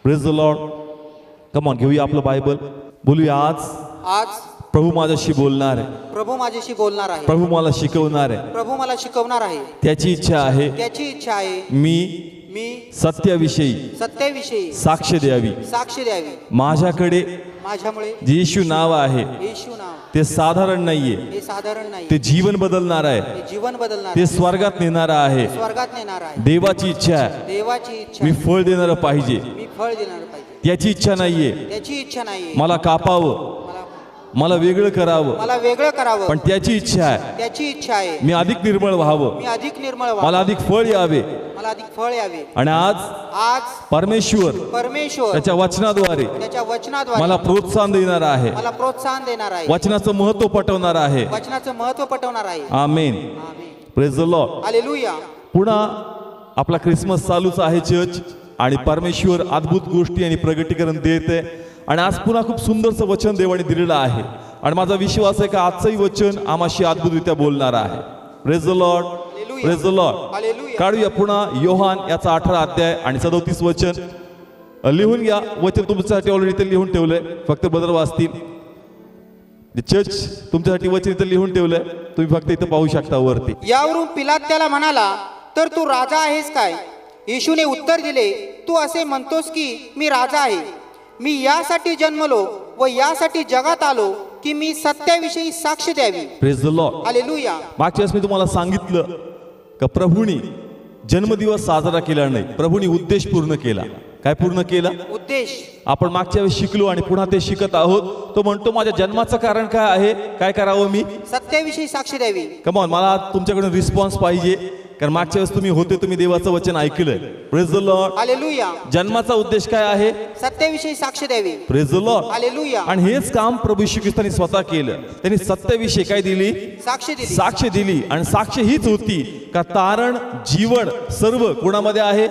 Praise the Lord. Come on, घेऊया आपलं Bible, बोलूया आज प्रभू माझ्याशी बोलणार आहे, प्रभू माझ्याशी बोलणार आहे, प्रभू मला शिकवणार आहे, प्रभू मला शिकवणार आहे. त्याची इच्छा आहे त्याची इच्छा आहे मी सत्याविषयी सत्याविषयी साक्ष द्यावी. साक्ष द्यावी. माझ्याकडे माझ्यामुळे जे येशू नाव आहे येशू नाव ते साधारण नाहीये, हे साधारण नाही, ते जीवन बदलणार आहे, हे जीवन बदलणार, ते स्वर्गात नेणार आहे. स्वर्गात नेणार आहे. देवाची इच्छा आहे देवाची इच्छा मी फळ देणार पाहिजे, मी फळ देणार पाहिजे. त्याची इच्छा नाहीये त्याची इच्छा नाहीये मला कापावं, मला वेगळं करावं, मला वेगळं करावं, पण त्याची इच्छा आहे त्याची इच्छा आहे मी अधिक निर्मळ व्हावं, मी अधिक निर्मळ मला व्हावं, अधिक फळ यावे. मला अधिक फळ यावे. आणि आज परमेश्वर त्याच्या वचनाद्वारे त्याच्या वचनाद्वारे मला प्रोत्साहन देणार आहे, मला प्रोत्साहन देणार आहे, वचनाचं महत्व पटवणार आहे. वचनाचं महत्व पटवणार आहे. Amen. Amen. Praise the lord. Hallelujah. पुन्हा आपला ख्रिसमस चालूच आहे चर्च, आणि परमेश्वर अद्भुत गोष्टी आणि प्रगटीकरण देत आहे. आणि आज पुन्हा खूप सुंदरचं वचन देवाने दिलेलं आहे, आणि माझा विश्वास आहे की आजचंही वचन आम्हाशी अद्भुतरित्या बोलणार आहे. Praise the Lord. Praise the lord. Hallelujah. काढूया पुन्हा योहान याचा 18 अध्याय आणि 37 वचन. लिहून घ्या, वचन तुमच्यासाठी ऑलरेडी इथे लिहून ठेवलंय, फक्त बदल वाचतील. चर्च तुमच्यासाठी वचन इथे लिहून ठेवलंय, तुम्ही फक्त इथं पाहू शकता वरती. यावरून पिलात त्याला म्हणाला, तर तू राजा आहेस काय? येशूने उत्तर दिले, तू असे म्हणतोस की मी राजा आहे. मी यासाठी जन्मलो व यासाठी जगात आलो की मी सत्याविषयी साक्ष द्यावी. Praise the lord. हालेलुया. मागच्या वेळेस मी तुम्हाला सांगितलं का प्रभूनी जन्मदिवस साजरा केला नाही, प्रभूनी उद्देश पूर्ण केला. काय पूर्ण केला? उद्देश. आपण मागच्या वेळेस शिकलो आणि पुन्हा ते शिकत आहोत. तो म्हणतो माझ्या जन्माचं कारण काय आहे, काय करावं मी? सत्याविषयी साक्ष द्यावी. कमॉन, मला तुमच्याकडून रिस्पॉन्स पाहिजे, कारण मागच्या वेळेस तुम्ही होते, तुम्ही देवाचं वचन ऐकलंय. Praise the lord. हालेलुया. जन्माचा उद्देश काय आहे? सत्याविषयी साक्ष द्यावी. Praise the lord. हालेलुया. आणि हेच काम प्रभू येशू ख्रिस्ताने स्वतः केलं. त्यांनी सत्याविषयी काय दिली? साक्ष दिली. साक्ष दिली. आणि साक्ष हीच होती का तारण जीवन सर्व कोणामध्ये आहे?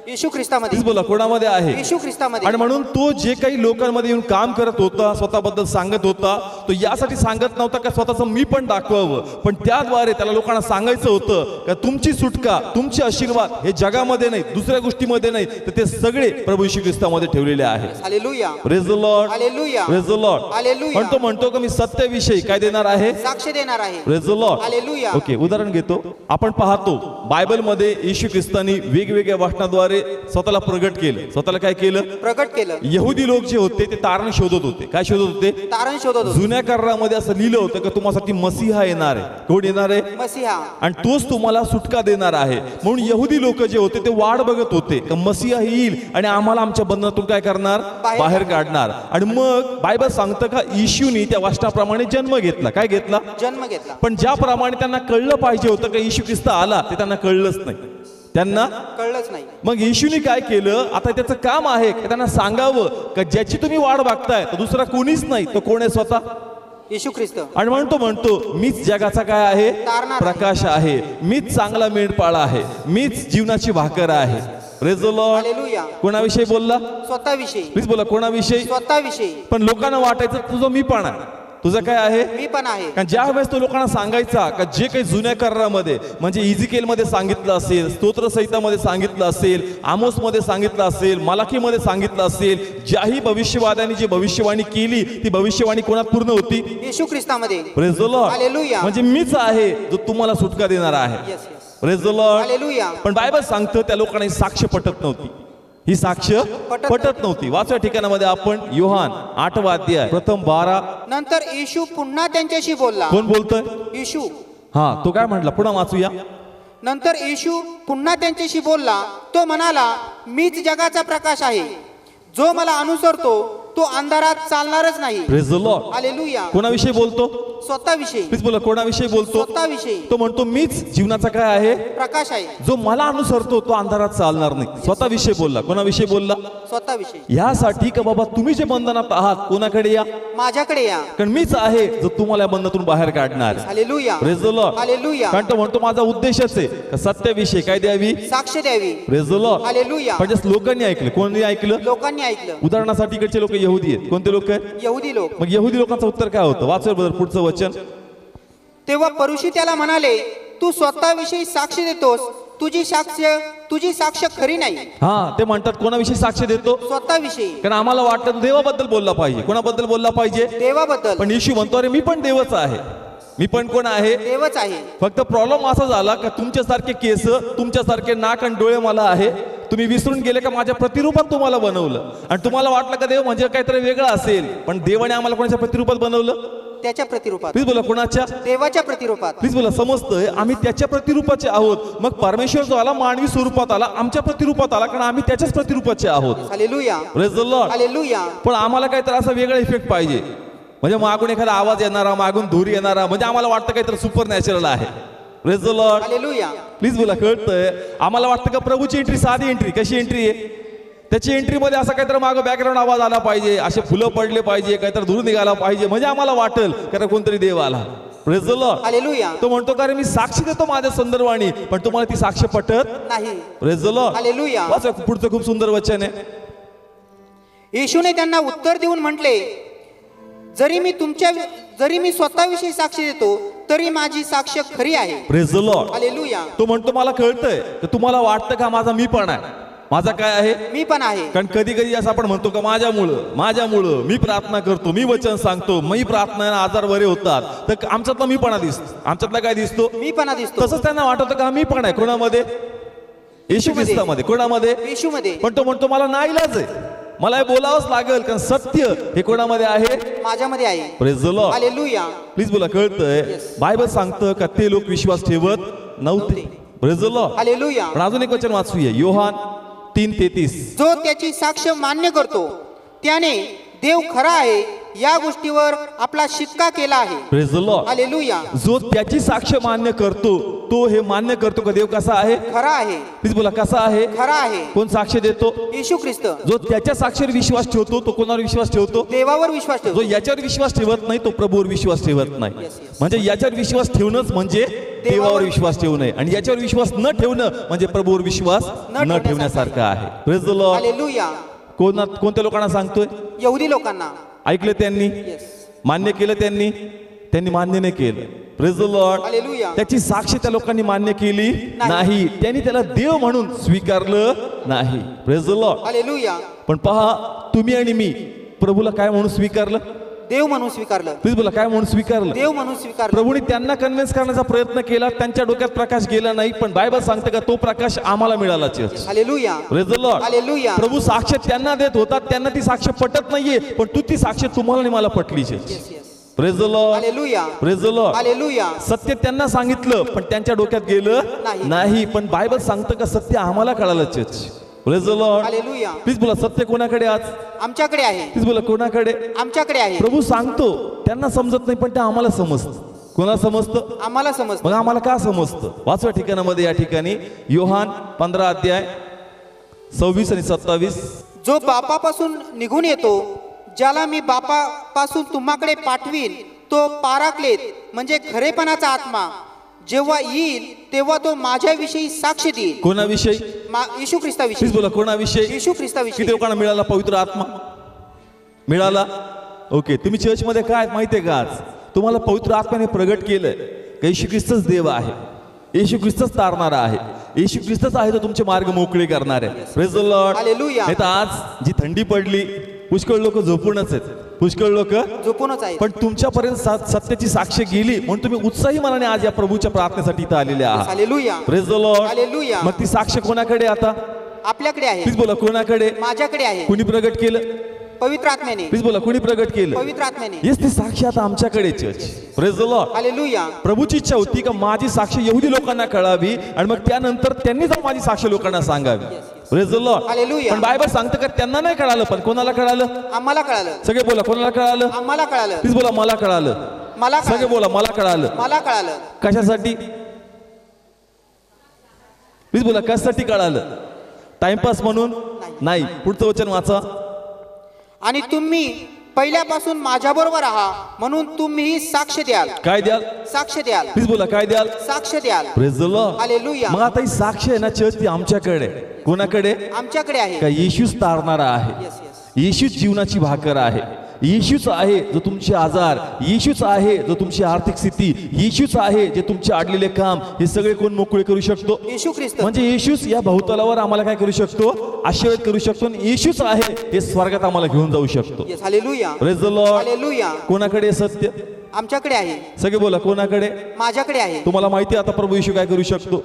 येशू ख्रिस्तामध्ये. बोला, कोणामध्ये आहे? येशू ख्रिस्तामध्ये. आणि म्हणून तो जे काही लोकांमध्ये येऊन काम करत होता, स्वतःबद्दल सांगत होता, तो यासाठी सांगत नव्हता का स्वतःचं मी पण दाखवावं, पण त्याद्वारे त्याला लोकांना सांगायचं होतं का तुमची सुटका, तुमचे आशीर्वाद हे जगामध्ये नाही, दुसऱ्या गोष्टीमध्ये नाही, तर ते सगळे प्रभू येशू ख्रिस्तामध्ये ठेवलेले आहेत. Hallelujah. Praise the lord. Hallelujah. Praise the lord. Hallelujah. पण तो म्हणतो का मी सत्याविषयी काय देणार आहे? साक्ष देणार आहे. Praise the lord. Hallelujah. Okay, उदाहरण घेतो. आपण पाहतो बायबलमध्ये येशू ख्रिस्तानी वेगवेगळ्या वचनाद्वारे स्वतःला प्रगट केलं. स्वतःला काय केलं? प्रगट केलं. यहुदी लोक जे होते ते तारण शोधत होते. काय शोधत होते? तारण शोधत होते. जुन्या करारामध्ये असं लिहिलं होतं की तुम्हासाठी मसीहा येणार आहे. कोण येणार आहे? मसीहा. आणि तोच तुम्हाला सुटका देणार आहे. म्हणून यहुदी लोक जे होते ते वाट बघत होते की मसीहा येईल आणि आम्हाला आमच्या बंधनातून काय करणार? बाहेर काढणार. आणि मग बायबल सांगतं का येशूनी त्या वचनाप्रमाणे जन्म घेतला. काय घेतला? जन्म घेतला. पण ज्याप्रमाणे त्यांना कळलं पाहिजे होतं की येशू ख्रिस्त आला, ते त्यांना कळलंच नाही. त्यांना कळलंच नाही. मग येशूने काय केलं? आता त्याचं काम आहे की त्यांना सांगावं का ज्याची तुम्ही वाट बघताय तो दुसरा कोणीच नाही, तो कोण आहे? स्वतः येशू ख्रिस्त. आणि म्हणतो मीच जगाचा काय आहे? तारणार प्रकाश आहे. मीच चांगला मेंढपाळ आहे. मीच जीवनाची भाकर आहे. Praise the lord. हालेलुया. कोणाविषयी बोलला? स्वतःविषयी. प्लीज बोला, कोणाविषयी? स्वतःविषयी. पण पण लोकांना वाटायचं तुझं मी पण आहे, तुझं काय आहे? मी पण आहे. कारण ज्या वेळेस तो लोकांना सांगायचा का जे काही जुन्या करारामध्ये म्हणजे इजिकेल मध्ये सांगितलं असेल, स्तोत्र संहितामध्ये सांगितलं असेल, आमोस मध्ये सांगितलं असेल, मलाकी मध्ये सांगितलं असेल, ज्याही भविष्यवाद्यांनी जी भविष्यवाणी केली ती भविष्यवाणी कोणात पूर्ण होती? येशू ख्रिस्तामध्ये. Praise the lord. हालेलुया. म्हणजे मीच आहे जो तुम्हाला सुटका देणार आहे. Yes yes. Praise the lord. Hallelujah. पण बायबल सांगतं त्या लोकांना ही साक्ष पटत नव्हती. ही साक्ष पटत नव्हती. वाचल्या ठिकाणामध्ये आपण योहान 8 अध्याय प्रथम 12. नंतर येशू पुन्हा त्यांच्याशी बोलला. कोण बोलतोय? येशू. हा, तो काय म्हटला? पुन्हा वाचूया. नंतर येशू पुन्हा त्यांच्याशी बोलला. तो म्हणाला, मीच जगाचा प्रकाश आहे. जो मला अनुसरतो तो अंधारात चालणारच नाही. Praise the lord. हालेलुया. कोणाविषयी बोलतो? स्वतःविषयी. प्लीज बोला, कोणाविषयी बोलतो? स्वतःविषयी. तो म्हणतो मीच जीवनाचा काय आहे? प्रकाश आहे. जो मला अनुसरतो तो अंधारात चालणार नाही. स्वतःविषयी बोलला. कोणाविषयी बोलला? स्वतःविषयी. यासाठी का बाबा तुम्ही जे बंधनात आहात कोणाकडे या? माझ्याकडे या. कारण मीच आहे जो तुम्हाला या बंधनातून बाहेर काढणार. Hallelujah. Praise the lord. Hallelujah. कारण तो म्हणतो माझा उद्देशच आहे का सत्याविषयी काय द्यावी? साक्ष द्यावी. Praise the lord. हालेलुया. पण जस्ट लोकांनी ऐकलं. कोणी ऐकलं? लोकांनी ऐकलं. उदाहरणासाठी इकडचे लोक यहुदी आहेत. कोणते लोक आहेत? यहुदी लोक. मग यहुदी लोकांचं उत्तर काय होतं? वाचूया बरं पुढचं वचन. तेव्हा परुषी त्याला म्हणाले, तू स्वतःविषयी साक्ष देतोस तुझी साक्ष खरी नाही. हा, ते म्हणतात कोणाविषयी साक्ष देतो? स्वतःविषयी. कारण आम्हाला वाटतं देवाबद्दल बोलला पाहिजे. कोणाबद्दल बोलला पाहिजे? देवाबद्दल. पण येशू म्हणतो अरे मी पण देवच आहे. मी पण कोण आहे? देवच आहे. फक्त प्रॉब्लेम असा झाला का तुमच्यासारखे केस, तुमच्यासारखे नाक आणि डोळे मला आहे. तुम्ही विसरून गेले का माझ्या प्रतिरूपात तुम्हाला बनवलं आणि तुम्हाला वाटलं का देव म्हणजे काहीतरी वेगळं असेल. पण देवाने आम्हाला कोणाच्या प्रतिरूपात बनवलं? त्याच्या प्रतिरूपात. प्लीज बोला, कोणाच्या? देवाच्या प्रतिरूपात. प्लीज बोला, समजतंय आम्ही त्याच्या प्रतिरूपाचे आहोत. मग परमेश्वर जो आला मानवी स्वरूपात आला, आमच्या प्रतिरूपात आला, कारण आम्ही त्याच्याच प्रतिरूपाचे आहोत. Hallelujah. Praise the lord. Hallelujah. पण आम्हाला काहीतरी असा वेगळा इफेक्ट पाहिजे, म्हणजे मागून एखादा आवाज येणारा, मागून धूर येणारा, म्हणजे आम्हाला वाटतं काहीतरी सुपर नॅचरल आहे. Praise the lord. Hallelujah. Please बोला, कळतंय? आम्हाला वाटतं का प्रभूची एंट्री साधी एंट्री. कशी एंट्री आहे? त्याची एंट्रीमध्ये असा काहीतरी मागं बॅकग्राऊंड आवाज आला पाहिजे, असे फुलं पडले पाहिजे, काहीतरी धूर निघाला पाहिजे, म्हणजे आम्हाला वाटेल कारण कोणतरी देव आला. Praise the lord. हालेलुया. तो म्हणतो का रे मी साक्षी देतो माझ्या संदर्भाने, पण तुम्हाला ती साक्ष पटत नाही. Praise the lord. हालेलुया. वाचा, पुढचं खूप सुंदर वचन आहे. येशूने त्यांना उत्तर देऊन म्हटले, जरी मी स्वतःविषयी साक्षी देतो तरी माझी साक्ष खरी आहे. Praise the lord. हालेलुया. तो म्हणतो मला कळतंय की तुम्हाला वाटतं का माझा मी पण आहे. माझा काय आहे? मी पण आहे. कारण कधी कधी असं आपण म्हणतो का माझ्यामुळं मी प्रार्थना करतो, मी वचन सांगतो, मी प्रार्थना आजार बरे होतात, तर आमच्यातला मीपणा दिसतो. आमच्यातला काय दिसतो? मीपणा दिसतो. तसंच त्यांना वाटतं का मी पण आहे. कोणामध्ये? येशू ख्रिस्तामध्ये. कोणामध्ये? येशूमध्ये. पण तो म्हणतो मला नाईलाज आहे, मला हे बोलावंच लागेल, कारण सत्य हे कोणामध्ये आहे? माझ्यामध्ये आहे. Praise the lord. Hallelujah. Please बोला, कळतंय? बायबल सांगतं का ते लोक विश्वास ठेवत नव्हते. Praise the lord. हालेलुया. पण अजून एक वचन वाचूया, योहान 3:33. जो त्याची साक्ष मान्य करतो त्याने देव खरा आहे या गोष्टीवर आपला शिक्का केला आहे. Praise the lord. हालेलुया. जो त्याची साक्ष मान्य करतो तो हे मान्य करतो का देव कसा आहे? खरा आहे. प्लीज बोला, कसा आहे? खरा आहे. कोण साक्ष देतो? येशू ख्रिस्त. जो त्याच्या साक्षीवर विश्वास ठेवतो तो कोणावर विश्वास ठेवतो? देवावर विश्वास ठेवतो. जो याच्यावर विश्वास ठेवत नाही तो प्रभूवर विश्वास ठेवत नाही. Yes, yes. म्हणजे याच्यावर विश्वास ठेवणंच म्हणजे देवावर विश्वास ठेवू नये, आणि याच्यावर विश्वास न ठेवणं म्हणजे प्रभूवर विश्वास न ठेवण्यासारखं आहे. Praise the lord. हालेलुया. कोणत्या लोकांना सांगतोय? यहुदी लोकांना. ऐकलं त्यांनी, येस. मान्य केलं त्यांनी मान्य नाही केलं. Praise the lord. हालेलुया. त्याची साक्ष त्या लोकांनी मान्य केली नाही. त्यांनी त्याला देव म्हणून स्वीकारलं नाही. Praise the lord. हालेलुया. पण पहा, तुम्ही आणि मी प्रभूला काय म्हणून स्वीकारलं? देव म्हणून स्वीकारलं. प्लीज बोला, काय म्हणून स्वीकारलं? देव म्हणून स्वीकारलं. प्रभूने त्यांना कन्व्हिन्स करण्याचा प्रयत्न केला, त्यांच्या डोक्यात प्रकाश गेला नाही, पण बायबल सांगते का तो प्रकाश आम्हाला मिळाला. Hallelujah. Praise the lord. Hallelujah. प्रभू साक्ष त्यांना देत होता, त्यांना ती साक्ष पटत नाहीये, पण तू ती साक्ष तुम्हाला आणि मला पटली. Praise the lord. Hallelujah. Praise the lord. Hallelujah. सत्य त्यांना सांगितलं पण त्यांच्या डोक्यात गेलं नाही, पण बायबल सांगतं का सत्य आम्हाला कळालं. Praise the lord. Hallelujah. Please बोला, सत्य कोणाकडे आज? आमच्याकडे आहे. प्लीज बोला, कोणाकडे? आमच्याकडे आहे. प्रभू सांगतो, त्यांना समजत नाही पण ते आम्हाला समजतं. कोणाला समजतं? आम्हाला समजतं. मग आम्हाला का समजतं? वाचवा ठिकाणामध्ये, या ठिकाणी योहान 15 अध्याय 26 आणि 27. जो बापापासून निघून येतो, ज्याला मी बापापासून तुम्हाकडे पाठवीन, तो पाराक्लेत म्हणजे खरेपणाचा आत्मा, जेव्हा येईल तेव्हा तो माझ्याविषयी साक्ष देईल. कोणाविषयी? येशू ख्रिस्ताविषयी. प्लीज बोला, कोणाविषयी? येशू ख्रिस्ताविषयी. किती लोकांना मिळाला पवित्र आत्मा? मिळाला. ओके, तुम्ही चर्चमध्ये काय माहितीये का आज तुम्हाला पवित्र आत्म्याने प्रगट केलंय का येशू ख्रिस्तच देव आहे, येशू ख्रिस्तच तारणारा आहे, येशू ख्रिस्तच आहे तो तुमचे मार्ग मोकळे करणार आहे. Praise the lord. हालेलुया. नाही तर आज जी थंडी पडली, पुष्कळ लोक झोपूनच आहेत, पुष्कळ लोक झोपूनच आहेत, पण तुमच्यापर्यंत सत्याची साक्ष गेली म्हणून तुम्ही उत्साही मनाने आज या प्रभूच्या प्रार्थनेसाठी इथं आलेले आहात. Hallelujah. Praise the lord. Hallelujah. मग ती साक्ष कोणाकडे आता? आपल्याकडे आहे. प्लीज बोला, कोणाकडे? माझ्याकडे आहे. कुणी प्रगट केलं? पवित्र आत्म्याने. प्लीज बोला, कुणी प्रगट केलं? पवित्र आत्म्याने. येस, ती साक्ष आता आमच्याकडे. Church. Praise the lord. Hallelujah. प्रभूची इच्छा होती का माझी साक्ष यहुदी लोकांना कळावी आणि मग त्यानंतर त्यांनी जाऊन माझी साक्ष लोकांना सांगावी. Praise the lord. हालेलुया. पण बायबल सांगतं का त्यांना नाही कळालं, पण कोणाला कळालं? आम्हाला कळालं. सगळे बोला, कोणाला कळालं? आम्हाला कळालं. प्लीज बोला, मला कळालं. मला सगळे बोला, मला कळालं. मला कळालं. कशासाठी? प्लीज बोला, कशासाठी कळालं? टाइमपास म्हणून नाही. पुढचं वचन वाचा. आणि तुम्ही पहिल्यापासून माझ्याबरोबर आहात म्हणून तुम्ही साक्ष द्याल. काय द्याल? साक्ष द्याल. प्लीज बोला, काय द्याल? साक्ष द्याल. Praise the lord. हालेलुया. मग आता ही साक्ष आहे ना चर्च, ती आमच्याकडे. कोणाकडे? आमच्याकडे आहे. का येशूच तारणारा आहे, येस, येस. येशूच जीवनाची भाकर आहे, येशूच आहे जो तुमचे आजार, येशूच आहे जो तुमची आर्थिक स्थिती, येशूच आहे जे तुमचे अडलेले काम, हे सगळे कोण मोकळे करू शकतो? येशू ख्रिस्त. म्हणजे येशूच या भवतलावर आम्हाला काय करू शकतो? आशीर्वाद करू शकतो. आणि येशूच आहे हे स्वर्गात आम्हाला घेऊन जाऊ शकतो. Yes, hallelujah, praise the lord. Hallelujah. कोणाकडे आहे सत्य? आमच्याकडे आहे, सगळे बोला, कोणाकडे? माझ्याकडे आहे. तुम्हाला माहिती आहे आता प्रभू येशू काय करू शकतो?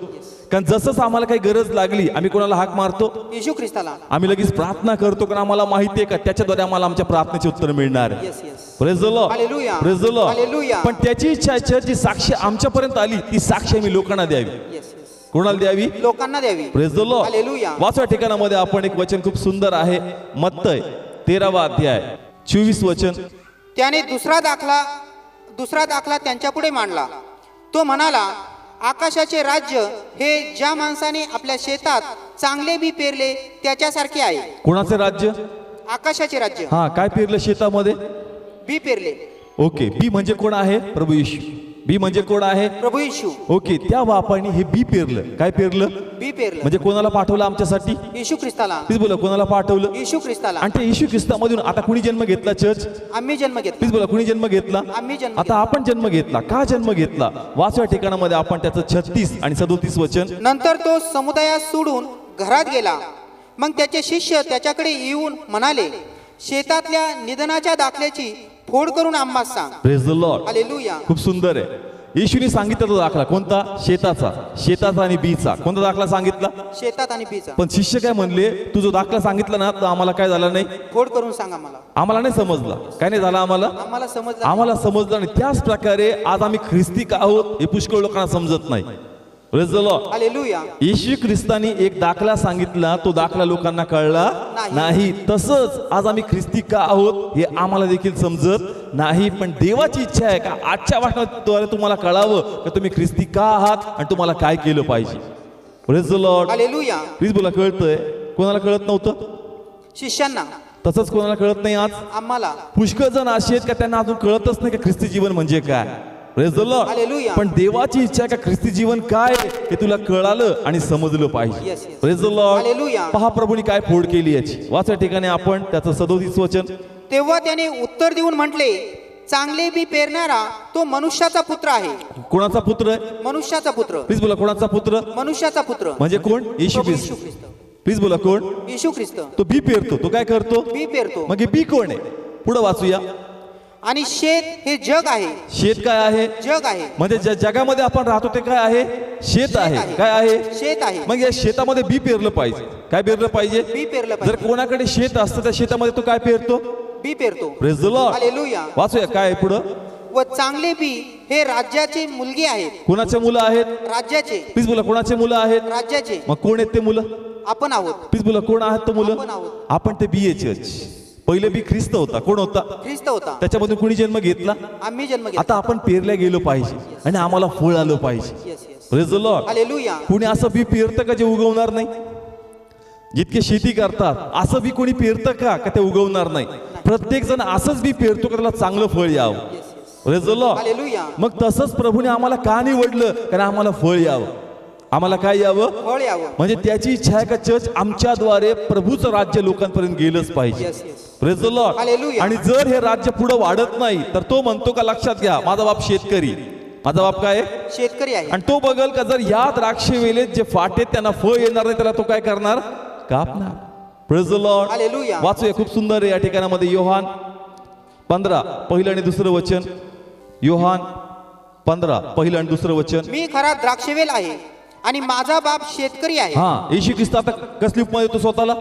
कारण जसंच आम्हाला काही गरज लागली, आम्ही कोणाला हाक मारतो? येशू ख्रिस्ताला. आम्ही लगेच प्रार्थना करतो, कारण आम्हाला माहिती आहे का त्याच्याद्वारे आम्हाला आमच्या प्रार्थनेचे उत्तर मिळणार आहे. Yes, yes. Praise the lord. Hallelujah. Praise the lord. Hallelujah. पण त्याची इच्छा आहे जी साक्ष आमच्यापर्यंत आली, ती साक्ष आम्ही लोकांना द्यावी. Yes, yes. कोणाला द्यावी? लोकांना द्यावी. Praise the lord. हालेलुया. वाचवा ठिकाणामध्ये आपण एक वचन खूप सुंदर आहे. मत्तय 13वा अध्याय 24 वचन. त्याने दुसरा दाखला त्यांच्या पुढे मांडला. तो म्हणाला, आकाशाचे राज्य हे ज्या माणसाने आपल्या शेतात चांगले बी पेरले त्याच्यासारखे आहे. कोणाचे राज्य? आकाशाचे राज्य. हा, काय पेरलं शेतामध्ये? बी पेरले. ओके, बी म्हणजे कोण आहे? प्रभू येशू. बी म्हणजे कोण आहे? प्रभू येशू. ओके, त्या बापाने हे बी पेरलं. काय पेरलं? बी पेरलं. म्हणजे कोणाला पाठवलं आमच्यासाठी? येशू ख्रिस्ताला. प्लीज बोला, कोणाला पाठवलं? येशू ख्रिस्ताला. आणि त्या येशू ख्रिस्तामधून आता कुणी जन्म घेतला? चर्च. आम्ही जन्म घेतला. प्लीज बोला, कुणी जन्म घेतला? आम्ही जन्म आता आपण जन्म घेतला. का जन्म घेतला? वाचव्या ठिकाणामध्ये आपण त्याचं 36 आणि 37 वचन. नंतर तो समुदायात सोडून घरात गेला. मग त्याचे शिष्य त्याच्याकडे येऊन म्हणाले, शेतातल्या निधनाच्या दाखल्याची फोड करून आम्हाला सांग. Praise the lord. हालेलुया. खूप सुंदर आहे. येशूने सांगितलं तो दाखला कोणता? शेताचा आणि बीचा. कोणता दाखला सांगितला? शेतात आणि बीचा. पण शिष्य काय म्हणले? तू जो दाखला सांगितला ना, तर आम्हाला काय झालं नाही? फोड करून सांग आम्हाला. आम्हाला नाही समजला. काय नाही झालं आम्हाला? आम्हाला समजलं नाही. त्याच प्रकारे आज आम्ही ख्रिस्ती का आहोत हे पुष्कळ लोकांना समजत नाही. Praise the lord. हालेलुया. येशू ख्रिस्तानी एक दाखला सांगितला, तो दाखला लोकांना कळला नाही. तसंच आज आम्ही ख्रिस्ती का आहोत हे आम्हाला देखील समजत नाही. पण देवाची इच्छा आहे का आजच्या वाचनाद्वारे तुम्हाला कळावं का तुम्ही ख्रिस्ती का आहात आणि तुम्हाला काय केलं पाहिजे. Praise the lord. Hallelujah. Please बोला, कळतंय? कोणाला कळत नव्हतं? शिष्यांना. तसंच कोणाला कळत नाही आज? आम्हाला. पुष्कळ जण असे आहेत का त्यांना अजून कळतच नाही का ख्रिस्ती जीवन म्हणजे काय. Praise the lord. हालेलुया. पण देवाची इच्छा आहे का ख्रिस्ती जीवन काय हे तुला कळालं आणि समजलं पाहिजे. Yes, yes. Praise the lord. Hallelujah. पहा प्रभूने काय फोड केली याची. वाचा ठिकाणी आपण त्याचं 37 वचन. तेव्हा त्याने उत्तर देऊन म्हटले, चांगले बी पेरणारा तो मनुष्याचा पुत्र आहे. कोणाचा पुत्र आहे? मनुष्याचा पुत्र. प्लीज बोला, कोणाचा पुत्र? मनुष्याचा पुत्र म्हणजे कोण? येशू प्रभू ख्रिस्त. येशू ख्रिस्त. प्लीज बोला, कोण? येशू ख्रिस्त. तो बी पेरतो. तो काय करतो? बी पेरतो. मग हे बी कोण आहे? पुढे वाचूया. आणि शेत हे जग आहे. शेत काय आहे? जग आहे. म्हणजे जगामध्ये आपण राहतो ते काय आहे? शेत आहे. काय आहे? शेत आहे. मग या शेतामध्ये बी पेरलं पाहिजे. काय पेरलं पाहिजे? बी पेरलं जर पाहिजे. कोणाकडे शेत असतं त्या शेतामध्ये तो काय पेरतो? बी पेरतो. Praise the lord. हालेलुया. वाचूया काय आहे पुढं. व चांगले बी हे राज्याचे मुलगे आहेत. कोणाचे मुलं आहेत? राज्याचे. प्लीज बोला, कोणाचे मुलं आहेत? राज्याचे. मग कोण आहेत ते मुलं? आपण आहोत. प्लीज बोला, कोण आहेत ते मुलं? आपण आहोत. आपण ते बी चर्च. पहिले बी ख्रिस्त होता. कोण होता? ख्रिस्त होता. त्याच्यामधून कुणी जन्म घेतला? आम्ही जन्म घेतला. आता आपण पेरल्या गेलो पाहिजे आणि आम्हाला फळ आलं पाहिजे. Yes, yes. Praise the lord. Hallelujah. कुणी असं बी पेरतं का जे उगवणार नाही? जितके शेती करतात असं बी कोणी पेरतं का ते उगवणार नाही? प्रत्येक जण असंच बी पेरतो का त्याला चांगलं फळ यावं. Yes, yes. Praise the lord. Hallelujah. मग तसंच प्रभूने आम्हाला का निवडलं? कारण आम्हाला फळ यावं. आम्हाला काय यावं? फळ यावं. म्हणजे त्याची इच्छा आहे का चर्च आमच्याद्वारे प्रभूचं राज्य लोकांपर्यंत गेलंच पाहिजे. Yes, yes. Praise the lord. Hallelujah. आणि जर हे राज्य पुढे वाढत नाही तर तो म्हणतो का, लक्षात घ्या, माझा बाप शेतकरी. माझा बाप काय आहे? शेतकरी आहे. आणि तो बघल का जर या द्राक्ष वेलेत जे फाटेत त्यांना फळ येणार नाही त्याला तो काय करणार? कापणार. Praise the lord. हालेलुया. वाचूया, खूप सुंदर आहे या ठिकाणामध्ये. योहान 15 पहिलं आणि दुसरं वचन. योहान 15 पहिलं आणि दुसरं वचन. मी खरा द्राक्षवेल आहे आणि माझा बाप शेतकरी आहे. हा, येशू ख्रिस्त आता कसली उपमा देतो स्वतःला?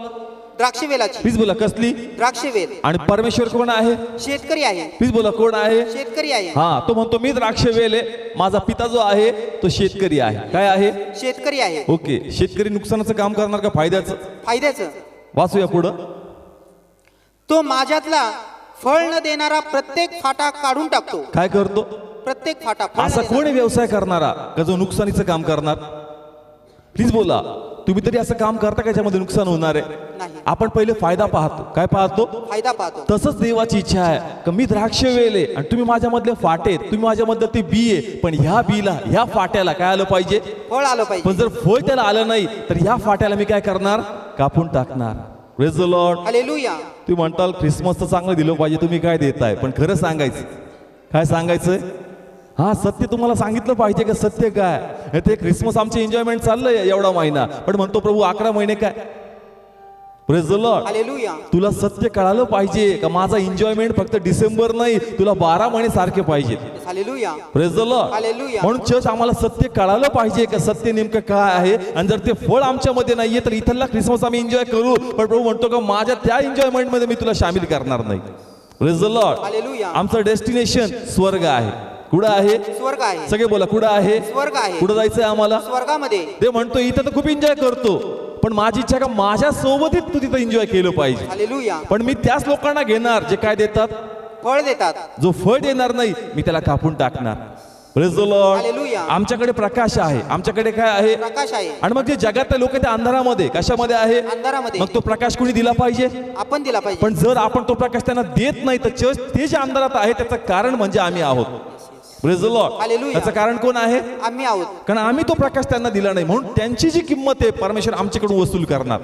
द्राक्षवेलाची. प्लीज बोला, कसली? द्राक्षवेल. आणि परमेश्वर कोण आहे? शेतकरी आहे. प्लीज बोला, कोण आहे? शेतकरी आहे. हा, तो म्हणतो मी द्राक्ष वेल आहे, माझा पिता जो आहे तो शेतकरी आहे. काय आहे? शेतकरी आहे. ओके, शेतकरी नुकसानाचं काम करणार का फायद्याचं? फायद्याचं. वाचूया पुढं. तो माझ्यातला फळ न देणारा प्रत्येक फाटा काढून टाकतो. काय करतो? प्रत्येक फाटा. फळ न असा देणारा. कोणी व्यवसाय करणारा का जो नुकसानीचं काम करणार? प्लीज बोला, तुम्ही तरी असं काम करता का याच्यामध्ये नुकसान होणार आहे? नाही. आपण पहिले फायदा पाहतो. काय पाहतो? फायदा पाहतो. तसंच देवाची इच्छा आहे का मी द्राक्ष वेल आहे आणि तुम्ही माझ्यामधले फाटे, तुम्ही माझ्यामधलं ते बी आहे, पण ह्या बीला, ह्या फाट्याला काय आलं पाहिजे? फळ आलं पण पाहिजे. जर फळ त्याला आलं नाही तर ह्या फाट्याला मी काय करणार? कापून टाकणार. Praise the lord. हालेलुया. तुम्ही म्हणताल ख्रिसमसचं चांगलं दिलं पाहिजे, तुम्ही काय देताय, पण खरं सांगायचं काय सांगायचंय? हा, सत्य तुम्हाला सांगितलं पाहिजे का सत्य काय. ते ख्रिसमस आमचे एन्जॉयमेंट चाललंय एवढा महिना, पण म्हणतो प्रभू 11 महिने काय. Praise the lord. हालेलुया. तुला सत्य कळालं पाहिजे का माझा एन्जॉयमेंट फक्त डिसेंबर नाही, तुला 12 महिने सारखे पाहिजे. Hallelujah. Praise the lord. Hallelujah. म्हणून चर्च आम्हाला सत्य कळालं पाहिजे का सत्य नेमकं काय आहे, आणि जर ते फळ आमच्यामध्ये नाहीये तर इथला ख्रिसमस आम्ही एन्जॉय करू, पण प्रभू म्हणतो का माझ्या त्या एन्जॉयमेंट मध्ये मी तुला सामील करणार नाही. Praise the lord. हालेलुया. आमचं डेस्टिनेशन स्वर्ग आहे. कुठं आहे? स्वर्ग आहे. सगळे बोला कुठं आहे? स्वर्ग आहे. कुठं जायचंय आम्हाला? स्वर्गामध्ये. ते म्हणतो इथं तर खूप एन्जॉय करतो, पण माझी इच्छा का माझ्या सोबतच तू तिथं एन्जॉय केलं पाहिजे. हालेलुया. पण मी त्याच लोकांना घेणार जे काय देतात, फळ देतात. जो फळ देणार नाही मी त्याला कापून टाकणार. Praise the lord. हालेलुया. आमच्याकडे प्रकाश आहे, आमच्याकडे काय आहे? प्रकाश आहे. आणि मग जे जगातले लोक त्या अंधारामध्ये कशामध्ये आहे? अंधारामध्ये. मग तो प्रकाश कोणी दिला पाहिजे? आपण दिला पाहिजे. पण जर आपण तो प्रकाश त्यांना देत नाही तर चर्च ते जे अंधारात आहे त्याचं कारण म्हणजे आम्ही आहोत. Praise the lord. हालेलुया. त्याचं कारण कोण आहे? आम्ही आहोत. कारण आम्ही तो प्रकाश त्यांना दिला नाही, म्हणून त्यांची जी किंमत आहे परमेश्वर आमच्याकडून वसूल करणार.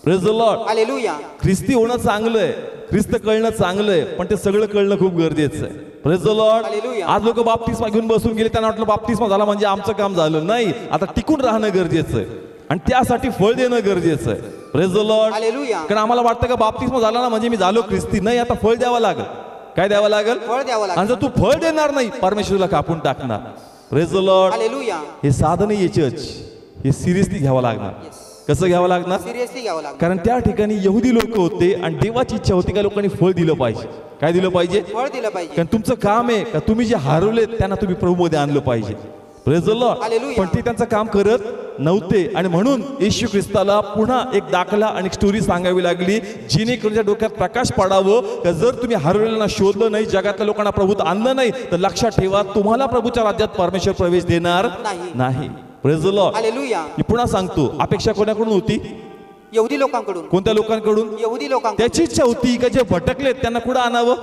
Praise the lord. हालेलुया. ख्रिस्ती होणं चांगलं आहे, ख्रिस्त कळणं चांगलं आहे, पण ते सगळं कळणं खूप गरजेचं आहे. Praise the lord. हालेलुया. आज लोक बाप्तिस्मा घेऊन बसून गेले, त्यांना वाटलं बाप्तिस्मा झाला म्हणजे आमचं काम झालं. नाही, आता टिकून राहणं गरजेचं आहे आणि त्यासाठी फळ देणं गरजेचं आहे. Praise the lord. हालेलुया. कारण आम्हाला वाटतं का बाप्तिस्मा झाला ना म्हणजे मी झालो ख्रिस्ती. नाही, आता फळ द्यावं लागेल. काय द्यावं लागेल? फळ द्यावं लागेल. आणि जर तू फळ देणार नाही परमेश्वरला कापून टाकणार. Praise the lord. हालेलुया. हे साधं नाही, चर्च हे सिरियसली घ्यावं लागणार. कसं घ्यावं लागणार? सिरियसली घ्यावं लागेल. कारण त्या ठिकाणी यहुदी लोक होते आणि देवाची इच्छा होती का लोकांनी फळ दिलं पाहिजे. काय दिलं पाहिजे? फळ दिलं पाहिजे. कारण तुमचं काम आहे का तुम्ही जे हरवलेत त्यांना तुम्ही प्रभूमध्ये आणलं पाहिजे. Praise the lord. हालेलुया. पण ते त्यांचं काम करत नव्हते आणि म्हणून येशू ख्रिस्ताला पुन्हा एक दाखला आणि एक स्टोरी सांगावी लागली जेणेकरून त्या डोक्यात प्रकाश पडावं का जर तुम्ही हरवलेल्यांना शोधलं नाही, जगातल्या लोकांना प्रभूत आणलं नाही तर लक्षात ठेवा तुम्हाला प्रभूच्या राज्यात परमेश्वर प्रवेश देणार नाही. Praise the lord. हालेलुया. मी पुन्हा सांगतो, अपेक्षा कोणाकडून होती? यहुदी लोकांकडून. कोणत्या लोकांकडून? यहुदी लोकांकडून. त्याची इच्छा होती का जे भटकलेत त्यांना कुठं आणावं?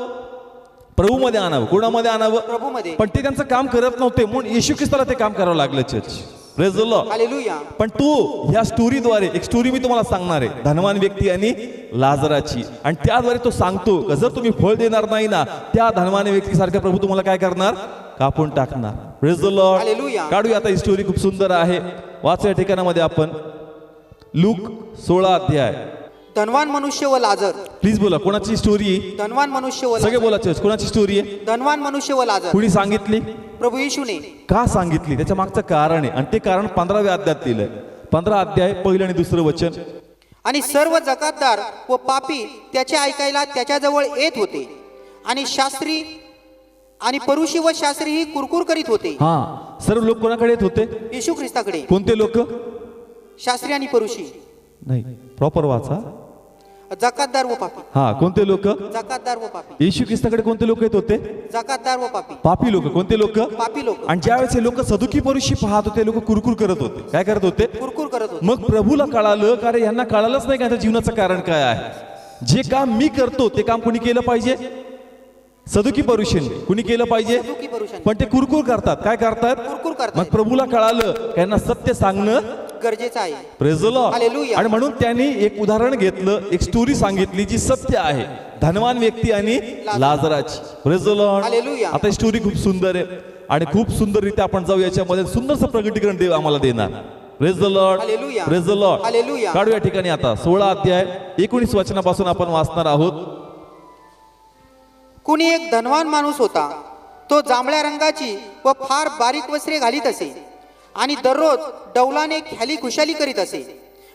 प्रभूमध्ये आणावं. कोणामध्ये आणावं? प्रभूमध्ये. पण ते त्यांचं काम करत नव्हते म्हणून येशू ख्रिस्ताला ते काम करावं लागलं. Church. Praise the lord. Hallelujah. पण तू ह्या स्टोरीद्वारे एक स्टोरी मी तुम्हाला सांगणार आहे, धनवान व्यक्ती आणि लाजराची, आणि त्याद्वारे तो सांगतो का जर तुम्ही फळ देणार नाही ना त्या धनवान व्यक्तीसारख्या प्रभू तुम्हाला काय करणार? कापून टाकणार. Praise the lord. हालेलुया. काढूया आता ही स्टोरी, खूप सुंदर आहे. वाचा या ठिकाणामध्ये आपण लूक 16 अध्याय. धनवान मनुष्य व लाजर. प्लीज बोला कोणाची स्टोरी? धनवान मनुष्य व सगळे लाजर. बोला चर्च, कोणाची स्टोरी आहे? धनवान मनुष्य व लाजर. कुणी सांगितली? प्रभू येशूने. का सांगितली? त्याच्या मागचं कारण आहे आणि ते कारण 15व्या अध्यायात दिलंय. 15 अध्याय 1 आणि 2 वचन. आणि सर्व जकातदार व पापी त्याचे ऐकायला त्याच्याजवळ येत होते आणि शास्त्री आणि परुषी व शास्त्री ही कुरकुर करीत होते. हा, सर्व लोक कोणाकडे येत होते? येशू ख्रिस्ताकडे. कोणते लोक? शास्त्री आणि परुषी. नाही, प्रॉपर वाचा. जकातदार व पापी. हा, कोणते लोक? जकातदार व पापी. येशू ख्रिस्ताकडे कोणते लोक येत होते? जकातदार व पापी. पापी लोक. कोणते लोक? पापी लोक. आणि ज्यावेळेस हे लोक सदुकी परुषी पाहत होते, लोक कुरकुर करत होते. काय करत होते? कुरकुर करत होते. मग प्रभूला कळालं का रे यांना कळालंच नाही का यांच्या जीवनाचं कारण काय आहे. जे काम मी करतो ते काम कोणी केलं पाहिजे? सदुकी परुषांनी. कुणी केलं पाहिजे? सदुकी परुषांनी. पण ते कुरकुर करतात. काय करतात? कुरकुर करतात. मग प्रभूला कळालं का यांना सत्य सांगणं गरजेचं आहे. Praise the lord. हालेलुया. आणि म्हणून त्यांनी एक उदाहरण घेतलं, एक स्टोरी सांगितली जी सत्य आहे, धनवान व्यक्ती आणि लाजराची. Praise the lord. हालेलुया. आता ही स्टोरी खूप सुंदर आहे आणि खूप सुंदररीत्या आपण जाऊ याच्यामध्ये सुंदरसं प्रगटीकरण देव आम्हाला देणार. Praise the lord. Hallelujah. Praise the lord. Hallelujah. काढू या ठिकाणी आता 16 अध्याय 19 वचनापासून आपण वाचणार आहोत. कुणी एक धनवान माणूस होता. तो जांभळ्या रंगाची व फार बारीक वस्त्रे घालीत असे आणि दररोज डौलाने ख्याली खुशाली करीत असे.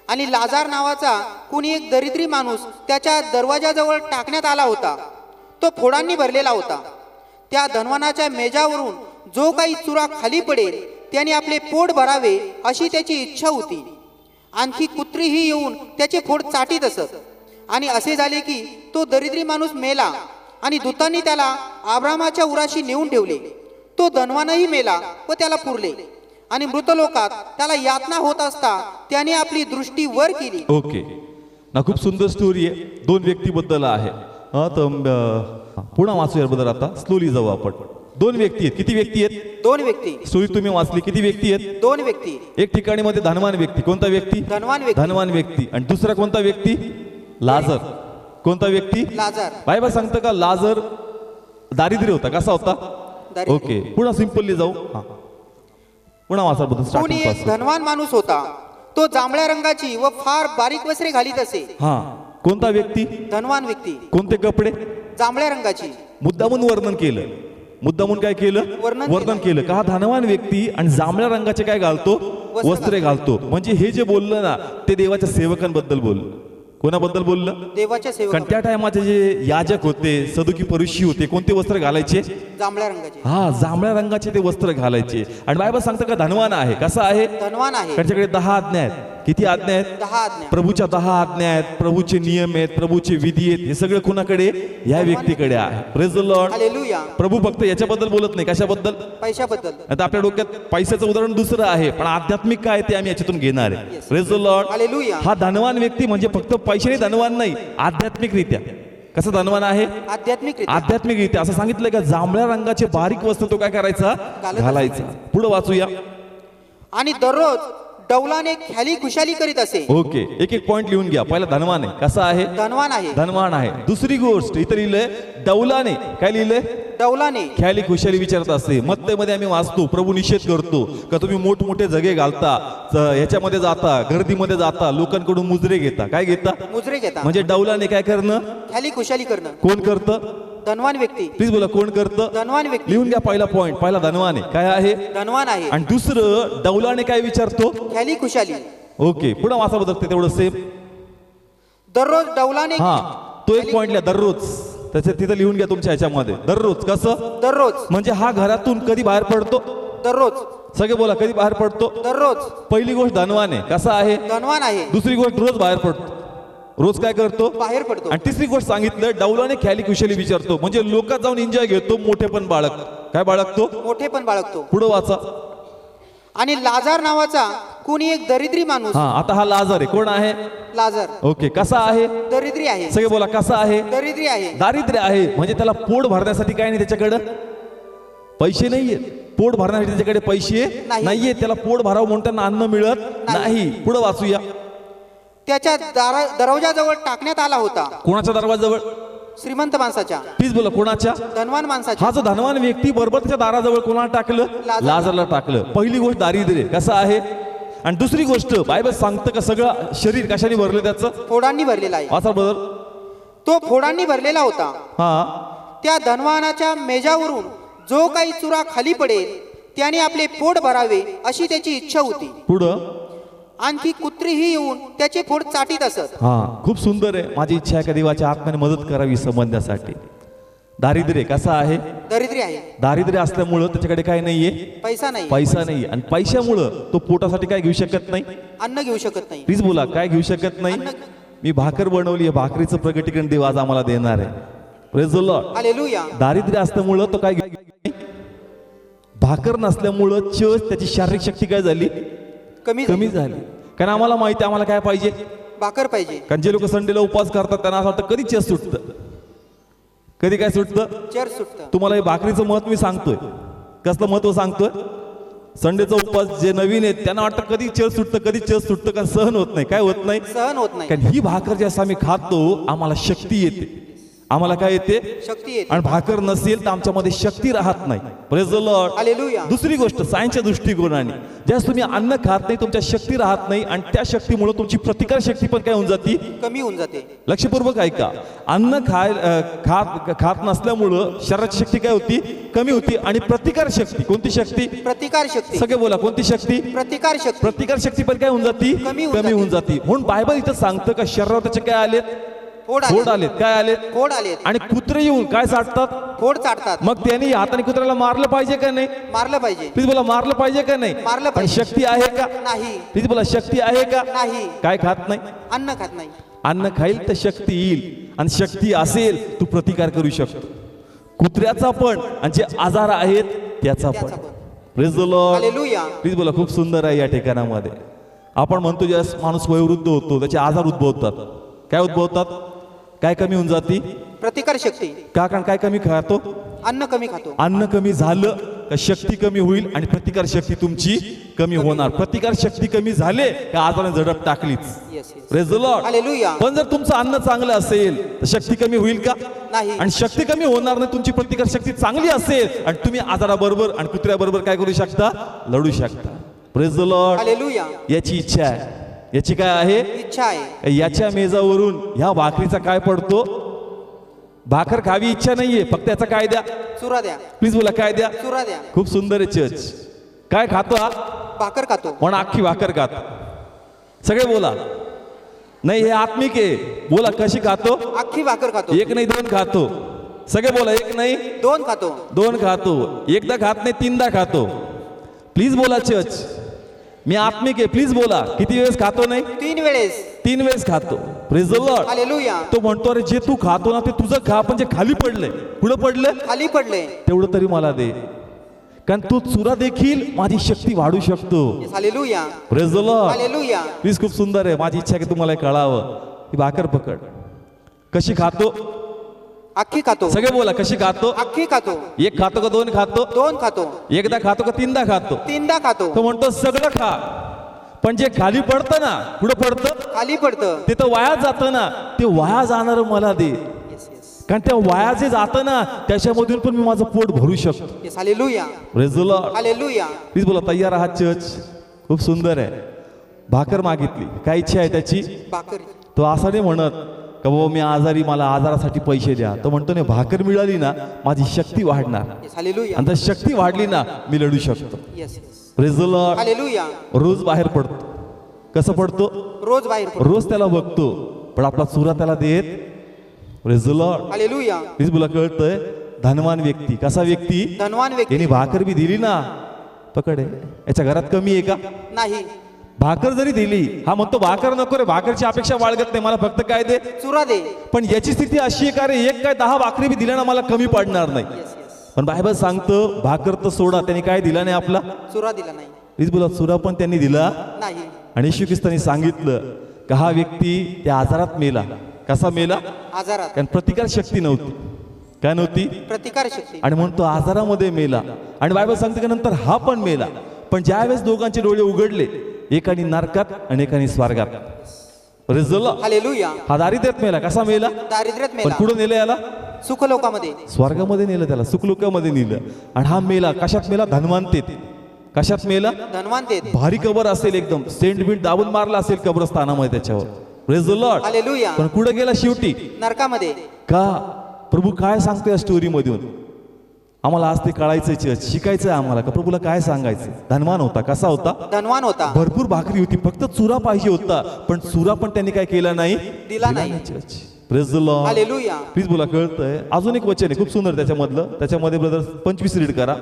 आणि लाजार नावाचा कुणी एक दरिद्री माणूस त्याच्या दरवाजाजवळ टाकण्यात आला होता. तो फोडांनी भरलेला होता. त्या धनवानाच्या मेजावरून जो काही चुरा खाली पडेल त्याने आपले पोट भरावे अशी त्याची इच्छा होती. आणखी कुत्रीही येऊन त्याचे पोट चाटीत असत. आणि असे झाले की तो दरिद्री माणूस मेला आणि दूतांनी त्याला आब्रामाच्या उराशी नेऊन ठेवले. तो धनवानही मेला व त्याला पुरले. आणि मृतलोकात त्याला यातना होत असता त्याने आपली दृष्टी वर केली. ओके ना, खूप सुंदर स्टोरी आहे. 2 व्यक्तीबद्दल आहे. पुन्हा वाचू याबद्दल. आता स्लोली जाऊ आपण. 2 व्यक्ती आहेत. किती व्यक्ती आहेत? 2 व्यक्ती. स्टोरी तुम्ही वाचली. किती व्यक्ती आहेत? 2 व्यक्ती. एक ठिकाणी मध्ये धनवान व्यक्ती. कोणता व्यक्ती? धनवान व्यक्ती. धनवान व्यक्ती. आणि दुसरा कोणता व्यक्ती? लाजर कोणता व्यक्ती? लाजर. बायबल सांगतं का लाजर दारिद्र्य होता? कसा होता? दारिद्र्य. ओके, पुन्हा सिंपलली जाऊ. हा, पुन्हा वाचा बद्दल कोणी स्टार्टिंग एक पासून. धनवान माणूस होता. तो जांभळ्या रंगाची व फार बारीक वस्त्रे घालीत असे. हा, कोणता व्यक्ती? धनवान व्यक्ती. कोणते कपडे? जांभळ्या रंगाची. मुद्दामून वर्णन केलं. मुद्दामून काय केलं? वर्णन केलं का हा धनवान व्यक्ती आणि जांभळ्या रंगाचे काय घालतो? वस्त्रे घालतो. म्हणजे हे जे बोललं ना ते देवाच्या सेवकांबद्दल बोललं. कोणाबद्दल बोललं? देवाच्या कारण सेवक. त्या टायमाचे जे याजक होते, सदुकी परुषी होते, कोणते वस्त्र घालायचे? जांभळ्या रंगाची. हा, जांभळ्या रंगाचे ते वस्त्र घालायचे. आणि बायबल सांगतं का धनवान आहे. कसा आहे? धनवान आहे. त्यांच्याकडे 10 आज्ञा आहेत. किती आज्ञा आहेत? 10 आज्ञा. प्रभूच्या 10 आज्ञा आहेत, प्रभूचे नियम आहेत, प्रभूचे विधी आहेत. हे सगळं कुणाकडे? या व्यक्तीकडे आहे. Praise the lord. हालेलुया. प्रभू फक्त याच्याबद्दल बोलत नाही. कशाबद्दल? पैशाबद्दल. आता आपल्या डोक्यात पैशाचं उदाहरण दुसरं आहे, पण आध्यात्मिक काय ते आम्ही याच्यातून घेणार आहे. Praise the lord. हालेलुया. हा धनवान व्यक्ती म्हणजे फक्त पैशाने धनवान नाही, आध्यात्मिकरित्या कसं धनवान आहे? आध्यात्मिक रीती. आध्यात्मिकरित्या. असं सांगितलं का जांभळ्या रंगाचे बारीक वस्त्र तो काय करायचा? घालायचा. पुढे वाचूया. आणि दररोज डौलाने ख्याली खुशाली करीत असे. ओके, एक एक पॉइंट लिहून घ्या. पहिला धनवान आहे. कसा आहे? धनवान आहे. धनवान आहे. दुसरी गोष्ट इथं लिहिलंय डौलाने. काय लिहिलंय? डौलाने. ख्याली खुशाली विचारत असते. मत्तेमध्ये आम्ही वाचतो प्रभू निषेध करतो का तुम्ही मोठमोठे जगे घालता, ह्याच्यामध्ये जाता, गर्दीमध्ये जाता, लोकांकडून मुजरे घेता. काय घेता? मुजरे घेता. म्हणजे डौलाने काय करणं? ख्याली खुशाली करणं. कोण करतं? धनवान व्यक्ती. प्लीज बोला, कोण करतं? धनवान व्यक्ती. लिहून घ्या पहिला पॉइंट. पहिला धनवान आहे. काय आहे? धनवान आहे. आणि दुसरं डौलाने काय विचारतो? ख्याली खुशाली. ओके, पुढे वाचा बदलते तेवढं सेम. दररोज डौलाने. हा, तो एक पॉइंट लिहा. दररोज. त्याच्या तिथं लिहून घ्या तुमच्या ह्याच्यामध्ये. दररोज. कसं? दररोज. म्हणजे हा घरातून कधी बाहेर पडतो? दररोज. सगळे बोला, कधी बाहेर पडतो? दररोज. पहिली गोष्ट धनवान आहे. कसा आहे? धनवान आहे. दुसरी गोष्ट रोज बाहेर पडतो. रोज काय करतो? बाहेर पडतो. आणि तिसरी गोष्ट सांगितलं डौलाने ख्याली खुशाली विचारतो. म्हणजे लोकात जाऊन एन्जॉय घेतो, मोठे पण बाळगतो. काय बाळगतो? मोठे पण बाळगतो. पुढे वाचा. आणि लाजार नावाचा कोणी एक दरिद्री माणूस. हा, आता हा लाजर आहे. कोण आहे? लाजार. ओके, कसा आहे? दरिद्री आहे. सगळे बोला, कसा आहे? दरिद्री आहे. दारिद्र्य आहे. म्हणजे त्याला पोट भरण्यासाठी काय नाही त्याच्याकडे? पैसे नाहीये. पोट भरण्यासाठी त्याच्याकडे पैसे नाहीये. त्याला पोट भरावं म्हणताना अन्न मिळत नाही. पुढे वाचूया. त्याच्या दरवाजाजवळ टाकण्यात आला होता. कोणाच्या दरवाजाजवळ? श्रीमंत माणसाच्या. प्लीज बोला, कोणाच्या? धनवान माणसाच्या. हा जो धनवान व्यक्ती बरोबर त्याच्या दाराजवळ कोणाला टाकलं? लाजरला टाकलं. पहिली गोष्ट दारिद्र्य. कसं आहे? आणि दुसरी गोष्ट बायबल सांगतं का सगळं शरीर कशाने भरलं त्याचं? फोडांनी भरलेला आहे. वाचा बदल. तो फोडांनी भरलेला होता. हा, त्या धनवानाच्या मेजावरून जो काही चुरा खाली पडेल त्याने आपले पोट भरावे अशी त्याची इच्छा होती. पुढं. आणखी कुत्रीही येऊन त्याचे पोट चाटीत असत. हा, खूप सुंदर आहे. माझी इच्छा आहे का देवाच्या आत्म्याने मदत करावी संबंधासाठी. दारिद्र्य कसा आहे? दरिद्री आहे. दारिद्र्य असल्यामुळं त्याच्याकडे काय नाहीये? पैसा नाही. पैसा नाही. आणि पैशामुळं तो पोटासाठी काय घेऊ शकत नाही? अन्न घेऊ शकत नाही. प्लीज बोला, काय घेऊ शकत नाही? अन्न. मी भाकर बनवली. भाकरीचं प्रगटीकरण देव आज आम्हाला देणार आहे. Praise the lord. हालेलुया. दारिद्र्य असल्यामुळं तो काय भाकर नसल्यामुळं त्याची शारीरिक शक्ती काय झाली? कमी झाली. कारण आम्हाला माहिती आम्हाला काय पाहिजे? भाकर पाहिजे. कारण जे लोक संडेला उपवास करतात त्यांना असं वाटतं कधी चेस सुटतं, कधी काय सुटतं? चेर सुटतं. तुम्हाला हे भाकरीचं महत्व मी सांगतोय. कसलं महत्व सांगतोय? संडेचा उपवास जे नवीन आहेत त्यांना वाटतं कधी चेर सुटतं, कधी चेस सुटतं. कारण सहन होत नाही. काय होत नाही? सहन होत नाही. कारण ही भाकर जी असं आम्ही खातो आम्हाला शक्ती येते. आम्हाला काय येते? शक्ती येते. आणि भाकर नसेल तर आमच्यामध्ये शक्ती राहत नाही. Praise the lord. हालेलुया. दुसरी गोष्ट सायन्सच्या दृष्टिकोनाने ज्यास तुम्ही अन्न खात नाही तुमच्या शक्ती राहत नाही आणि त्या शक्तीमुळे तुमची प्रतिकार शक्ती पण काय होऊन जाते? कमी होऊन जाते. लक्षपूर्वक ऐका. अन्न खात नसल्यामुळं शरीराची शक्ती काय होती? कमी होती. आणि प्रतिकार शक्ती, कोणती शक्ती? प्रतिकार शक्ती. सगळे बोला, कोणती शक्ती? प्रतिकार शक्ती. प्रतिकार शक्ती पण काय होऊन जाती? कमी होऊन जाते. म्हणून बायबल इथं सांगतं का शरीरावर त्याचे काय आलेत? फोड आलेत. काय आलेत? फोड आलेत. आणि कुत्रे येऊन काय चाटतात? फोड चाटतात. मग त्यांनी हाताने कुत्र्याला मारलं पाहिजे का नाही? मारलं पाहिजे. प्लीज बोला, मारलं पाहिजे का नाही? मारलं पण पाहिजे. शक्ती आहे का? नाही. प्लीज बोला, शक्ती आहे का? नाही. काय खात नाही? अन्न खात नाही. अन्न खाईल तर शक्ती येईल. आणि शक्ती असेल तू प्रतिकार करू शकतो. कुत्र्याचा पण आणि जे आजार आहेत त्याचा पण. Praise the lord. Hallelujah. Please बोला, खूप सुंदर आहे या ठिकाणामध्ये. आपण म्हणतो ज्यावेळेस माणूस वयोवृद्ध होतो त्याचे आजार उद्भवतात. काय उद्भवतात? काय कमी होऊन जाती? प्रतिकार शक्ती. का? कारण काय कमी खातो? अन्न कमी खातो. अन्न कमी झालं का शक्ती कमी होईल आणि प्रतिकार शक्ती तुमची कमी होणार. प्रतिकार शक्ती कमी झाले का आजाराने झडप टाकलीच. Yes yes. Praise the lord. Hallelujah. पण जर तुमचं अन्न चांगलं असेल तर शक्ती कमी होईल का? नाही. आणि शक्ती कमी होणार नाही. तुमची प्रतिकार शक्ती चांगली असेल आणि तुम्ही आजाराबरोबर आणि कुत्र्याबरोबर काय करू शकता? लढू शकता. Praise the lord. हालेलुया. याची इच्छा आहे. याची काय आहे? इच्छा आहे. याच्या मेजावरून ह्या भाकरीचा काय पडतो? भाकर खावी इच्छा नाहीये, फक्त याचा काय द्या. चुरा द्या. प्लीज बोला काय द्या. चुरा द्या. खूप सुंदर आहे चर्च. काय खातो हा? भाकर खातो. पण अख्खी भाकर खात. सगळे बोला. नाही हे आत्मिक आहे. बोला कशी खातो? अख्खी भाकर खातो. एक नाही दोन खातो. सगळे बोला. एक नाही दोन खातो. दोन खातो. एकदा खात नाही तीनदा खातो. प्लीज बोला चर्च. मी आत्मिक आहे. प्लीज बोला. किती वेळेस खातो? नाही 3 वेळेस. 3 वेळेस खातो. Praise the lord. हालेलुया. तो म्हणतो अरे जे तू खातो ना ते तुझं खा, पण जे खाली पडलंय, पुढं पडलंय खाली पडले. तेवढं तरी मला दे, कारण तू चुरा देखील माझी शक्ती वाढू शकतो. Hallelujah. Praise the lord. Hallelujah. Please खूप सुंदर आहे. माझी इच्छा आहे की तुम्हाला हे कळावं. ही भाकर पकड. कशी खातो? अख्खी खातो. सगळे बोला कशी खातो? अख्खी खातो. एक खातो का दोन खातो? 2 खातो. एकदा खातो का तीनदा खातो? 3दा खातो. तो म्हणतो सगळं खा, पण जे खाली पडतं ना, पुढं पडतं खाली पडतं. ते तर वाया जातं ना, ते वाया जाणार मला दे, येस येस. कारण त्या वाया जे जातं ना त्याच्यामधून पण मी माझं पोट भरू शकतो. Yes. Hallelujah. Praise the lord. Hallelujah. Please बोला तयार आहात चर्च. खूप सुंदर आहे. भाकर मागितली. काय इच्छा आहे त्याची? भाकर. तो असं नाही म्हणत का बाबा मी आजारी, मला आजारासाठी पैसे द्या. तो म्हणतो नाही भाकर मिळाली ना माझी शक्ती वाढणार, येस. हालेलुया. आणि जर शक्ती वाढली ना मी लढू शकतो. Yes yes. Praise the lord. Hallelujah. रोज बाहेर पडतो. कसं पडतो? रोज बाहेर पडतो. रोज त्याला बघतो, पण आपला चुरा त्याला देत. Praise the lord. Hallelujah. Please बोला कळतंय. धनवान व्यक्ती. कसा व्यक्ती? धनवान व्यक्ती. यांनी भाकर बी दिली ना, पकड आहे. याच्या घरात कमी आहे का? नाही. भाकर जरी दिली, हा म्हणतो भाकर नको रे, भाकरची अपेक्षा बाळगत नाही, मला फक्त काय दे. चुरा दे. पण याची स्थिती अशी आहे का रे, एक काय 10 भाकरी बी दिल्या ना मला कमी पडणार नाही. Yes yes. पण बायबल सांगतं भाकर तर सोडा, त्यांनी काय दिला नाही आपला. चुरा दिला नाही. प्लीज बोला चुरा पण त्यांनी दिला नाही. आणि येशू ख्रिस्तांनी सांगितलं का हा व्यक्ती त्या आजारात मेला. कसा मेला? आजारात. कारण प्रतिकार शक्ती नव्हती. काय नव्हती? प्रतिकार शक्ती. आणि म्हणून तो आजारामध्ये मेला. आणि बायबल सांगते की नंतर हा पण मेला. पण ज्यावेळेस दोघांचे डोळे उघडले, एकाने नरकात आणि एकाने स्वर्गात. Praise the lord. हालेलुया. हा दारिद्र्यात मेला. कसा मेला? दारिद्र्यात पण मेला. कुठं नेलं याला? सुखलोकामध्ये. स्वर्गामध्ये नेलं त्याला, सुखलोकामध्ये नेलं. आणि हा मेला कशात मेला? धनवंतेत. कशात मेला? धनवानतेत. भारी कबर असेल, एकदम सेंट बिंट दाबून मारला असेल कब्रस्थानामध्ये त्याच्यावर. Praise the lord. हालेलुया. पण कुठं गेला शेवटी? नरकामध्ये. का? प्रभू काय सांगतोय या स्टोरी मधून? आम्हाला आज ते कळायचं, शिकायचं आहे आम्हाला का प्रभूला काय सांगायचं. धनवान होता. कसा होता? धनवान होता. भरपूर भाकरी होती, फक्त चुरा पाहिजे होता, पण चुरा पण त्यांनी काय केला नाही, दिला नाही. Praise the lord. Hallelujah. Please बोला कळतंय. अजून एक वचन आहे खूप सुंदर त्याच्यामधलं. त्याच्यामध्ये ब्रदर 25 रीड करा.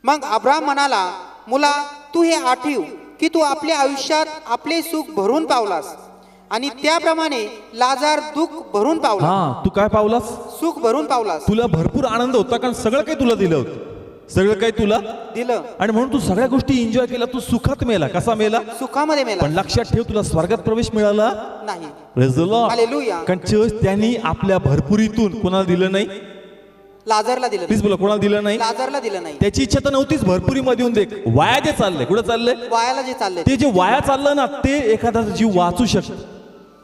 मग अब्राम म्हणाला, मुला तू हे आठीव की तू आपल्या आयुष्यात आपले सुख भरून पावलास आणि त्याप्रमाणे लाजार दुःख भरून पावला. हा, तू काय पावलास? सुख भरून पावलास. तुला भरपूर आनंद होता, कारण सगळं काही तुला दिलं होतं. सगळं काही तुला दिलं, आणि म्हणून तू सगळ्या गोष्टी एन्जॉय केला. तू सुखात मेला. कसा मेला? सुखामध्ये मेला. पण लक्षात ठेव, तुला स्वर्गात प्रवेश मिळाला नाही. Praise the lord. हालेलुया. कारण चर्च त्यांनी आपल्या भरपुरीतून कोणाला दिलं नाही? लाजारला दिलं. प्लीज बोला कोणाला दिलं नाही? लाजारला दिलं नाही. त्याची इच्छा तर नव्हतीच भरपुरीमध्ये येऊन दे. वाया जे चाललंय, कुठं चाललंय? वायाला जे चाललंय ते जे वाया चाललं ना, ते एखादा जीव वाचू शकतं,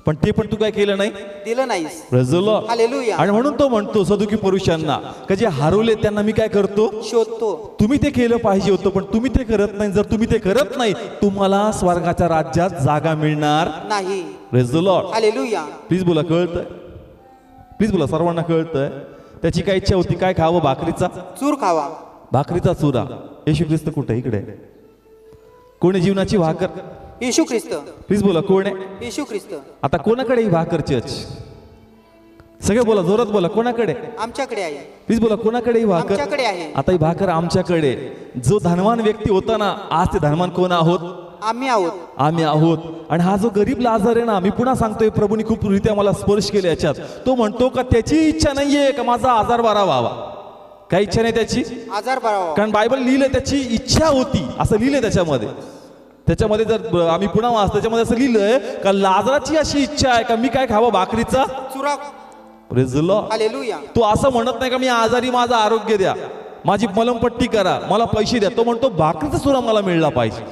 पण ते पण तू काय केलं नाही? दिलं नाहीस. Praise the lord. हालेलुया. आणि म्हणून तो म्हणतो सदुकी पुरुषांना का जे हरवले त्यांना मी काय करतो? शोधतो. तुम्ही ते केलं पाहिजे होतं, पण तुम्ही ते करत नाही. जर तुम्ही ते करत नाही, तुम्हाला स्वर्गाच्या राज्यात जागा मिळणार नाही. Praise the lord. Hallelujah. Please बोला कळतंय. प्लीज बोला सर्वांना कळतंय. त्याची काय इच्छा होती? काय खावं? भाकरीचा चूर खावा. भाकरीचा चुरा. येशू ख्रिस्त कुठे? इकडे. कोणी जीवनाची भाकर? येशू ख्रिस्त. प्लीज बोला कोण आहे? येशू ख्रिस्त. आता कोणाकडे ही भाकर चर्च? सगळे बोला, जोरात बोला. कोणाकडे? आमच्याकडे आहे. प्लीज बोला कोणाकडे ही भाकर? आमच्याकडे आहे. आता ही भाकर आमच्याकडे. जो धनवान व्यक्ती होता ना, आज ते धनवान कोण आहोत? आम्ही आहोत. आम्ही आहोत. आणि हा जो गरीब लाजार आहे ना, मी पुन्हा सांगतोय, प्रभूंनी खूप रीत्या मला स्पर्श केले याच्यात. तो म्हणतो का त्याची इच्छा नाहीये का माझा आजार बरा व्हावा. काही इच्छा नाही त्याची. आजार बरा व्हावा. कारण बायबल लिहिलंय त्याची इच्छा होती, असं लिहिलंय त्याच्यामध्ये. त्याच्यामध्ये जर आम्ही पुन्हा वाचतो, त्याच्यामध्ये असं लिहिलंय का लाजाराची अशी इच्छा आहे का मी काय खावं? भाकरीचा चुरा. Praise the lord. हालेलुया. तो असं म्हणत नाही का मी आजारी, माझं आरोग्य द्या. माझी मलमपट्टी करा, मला पैसे द्या. तो म्हणतो भाकरीचा चुरा मला मिळला पाहिजे.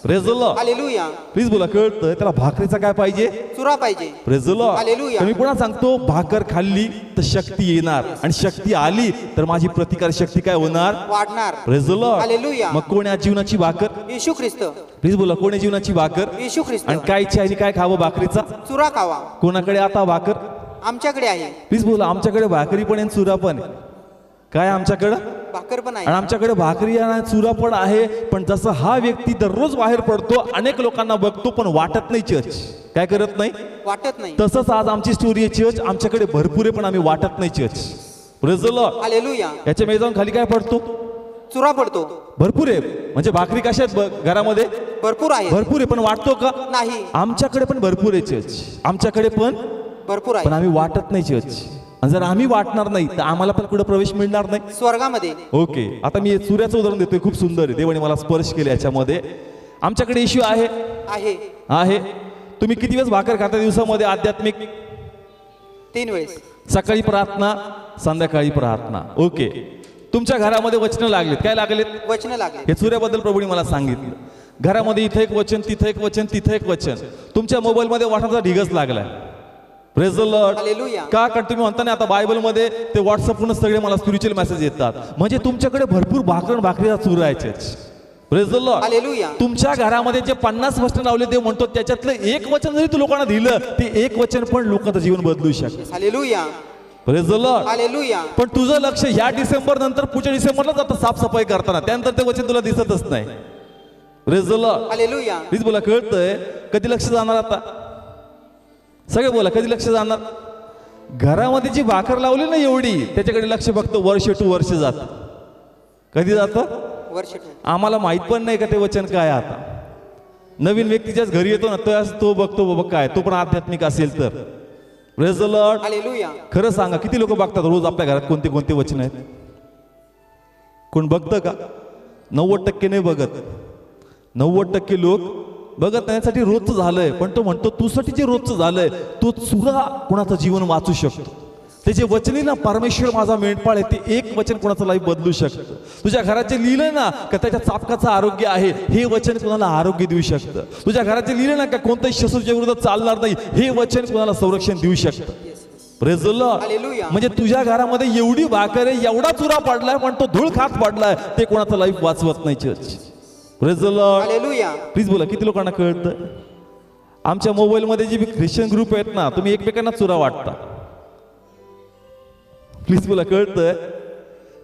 Praise the lord. Hallelujah. Please बोला, कळतं त्याला भाकरीचा काय पाहिजे? चुरा पाहिजे. Praise the lord. हालेलुया. तर मी पुन्हा सांगतो, भाकर खाल्ली तर शक्ती येणार, आणि शक्ती आली तर माझी प्रतिकार शक्ती काय होणार? वाढणार. Praise the lord. हालेलुया. मग कोण आहे जीवनाची भाकर? येशू ख्रिस्त. प्लीज बोला, कोण आहे जीवनाची भाकर? येशू ख्रिस्त. आणि काय इच्छा आहे काय खावं? भाकरीचा चुरा खावा. कोणाकडे आता भाकर? आमच्याकडे आहे. प्लीज बोला, आमच्याकडे भाकरी पण आहे, चुरा पण आहे. काय आमच्याकडं? भाकर पण आहे. आणि आमच्याकडे भाकरी आणि चुरा पण आहे. पण जसं हा व्यक्ती दररोज बाहेर पडतो, अनेक लोकांना बघतो, पण वाटत नाही चर्च. काय करत नाही? वाटत नाही. तसंच आज आमची स्टोरी आहे चर्च. आमच्याकडे भरपूर आहे पण आम्ही वाटत नाही church. Praise the lord. Hallelujah. याच्या मध्ये जाऊन खाली काय पडतो? चुरा पडतो. भरपूर आहे. म्हणजे भाकरी कशा आहेत घरामध्ये? भरपूर आहे. भरपूर आहे, पण वाटतो का? नाही. आमच्याकडे पण भरपूर आहे चर्च. आमच्याकडे पण भरपूर पण आहे. आम्ही वाटत नाही चर्च. आणि जर आम्ही वाटणार नाही तर आम्हाला पण कुठे प्रवेश मिळणार नाही. स्वर्गामध्ये. ओके, आता मी सूर्याचं उदाहरण देतोय, खूप सुंदर आहे. देवाने मला स्पर्श केले याच्यामध्ये. आमच्याकडे इश्यू आहे. आहे. आहे. तुम्ही किती वेळेस भाकर खाता दिवसामध्ये? आध्यात्मिक 3 वेळेस. सकाळी प्रार्थना, संध्याकाळी प्रार्थना. ओके, तुमच्या घरामध्ये वचनं लागलेत. काय लागलेत? वचन लागले. हे सूर्याबद्दल प्रभूने मला सांगितलं. घरामध्ये इथं एक वचन, तिथं एक वचन, तिथं एक वचन. तुमच्या मोबाईलमध्ये वाटण्याचा ढिगच लागलाय. Praise the lord. हालेलुया. का? कारण तुम्ही म्हणता ना, आता बायबलमध्ये ते व्हॉट्सअपवरून सगळे मला स्पिरिच्युअल मेसेज येतात. म्हणजे तुमच्याकडे भरपूर भाकरीचा चूर आहे. Praise the lord. हालेलुया. तुमच्या घरामध्ये जे 50 वचन लावले, देव म्हणतो त्याच्यातलं एक वचन जरी तू लोकांना दिलं, ते एक वचन पण लोकांचं जीवन बदलू शकतं. Hallelujah. Praise the lord. Hallelujah. पण तुझं लक्ष ह्या डिसेंबर नंतर पुढच्या डिसेंबरला जातं साफसफाई करताना, त्यानंतर ते वचन तुला दिसतच नाही. Praise the lord. Hallelujah. Please बोला, कळतंय? कधी लक्ष जाणार आता? सगळे बोला, कधी लक्ष जाणार? घरामध्ये जी भाकर लावली ना एवढी, त्याच्याकडे लक्ष फक्त वर्ष टू वर्ष जात. कधी जातं? वर्ष. आम्हाला माहित पण नाही का ते वचन काय आहे. आता नवीन व्यक्तीच्याच घरी येतो ना, तो बघतो बाबा काय, तो पण आध्यात्मिक असेल तर. Praise the lord. हालेलुया. खरं सांगा, किती लोक बघतात रोज आपल्या घरात कोणते कोणते वचन आहेत? कोण बघतं का? 90% नाही बघत. 90% लोक बघत त्यासाठी रोजचं झालंय. पण तो म्हणतो तुझ्यासाठी जे रोजचं झालंय, तो चुरा कोणाचं जीवन वाचू शकतो. ते जे वचन ना, परमेश्वर माझा मेंढपाळ आहे, ते एक वचन कोणाचं लाईफ बदलू शकतं. तुझ्या घरात जे लिहिलंय ना का त्याच्या चापकाचं आरोग्य आहे, हे वचन कोणाला आरोग्य देऊ शकतं. तुझ्या घरात जे लिहिलं ना का कोणत्याही शत्रूच्या विरोधात चालणार नाही, हे वचन कोणाला संरक्षण देऊ शकतं. Praise the lord. हालेलुया. म्हणजे तुझ्या घरामध्ये एवढी भाकर आहे, एवढा चुरा पडलाय, पण तो धूळ खात पडलाय, ते कोणाचं लाईफ वाचवत नाही church. Praise the lord. Hallelujah. Please बोला, किती लोकांना कळतं? आमच्या मोबाईलमध्ये जे ख्रिश्चन ग्रुप आहेत ना, तुम्ही एकमेकांना चुरा वाटता. प्लीज बोला, कळतंय?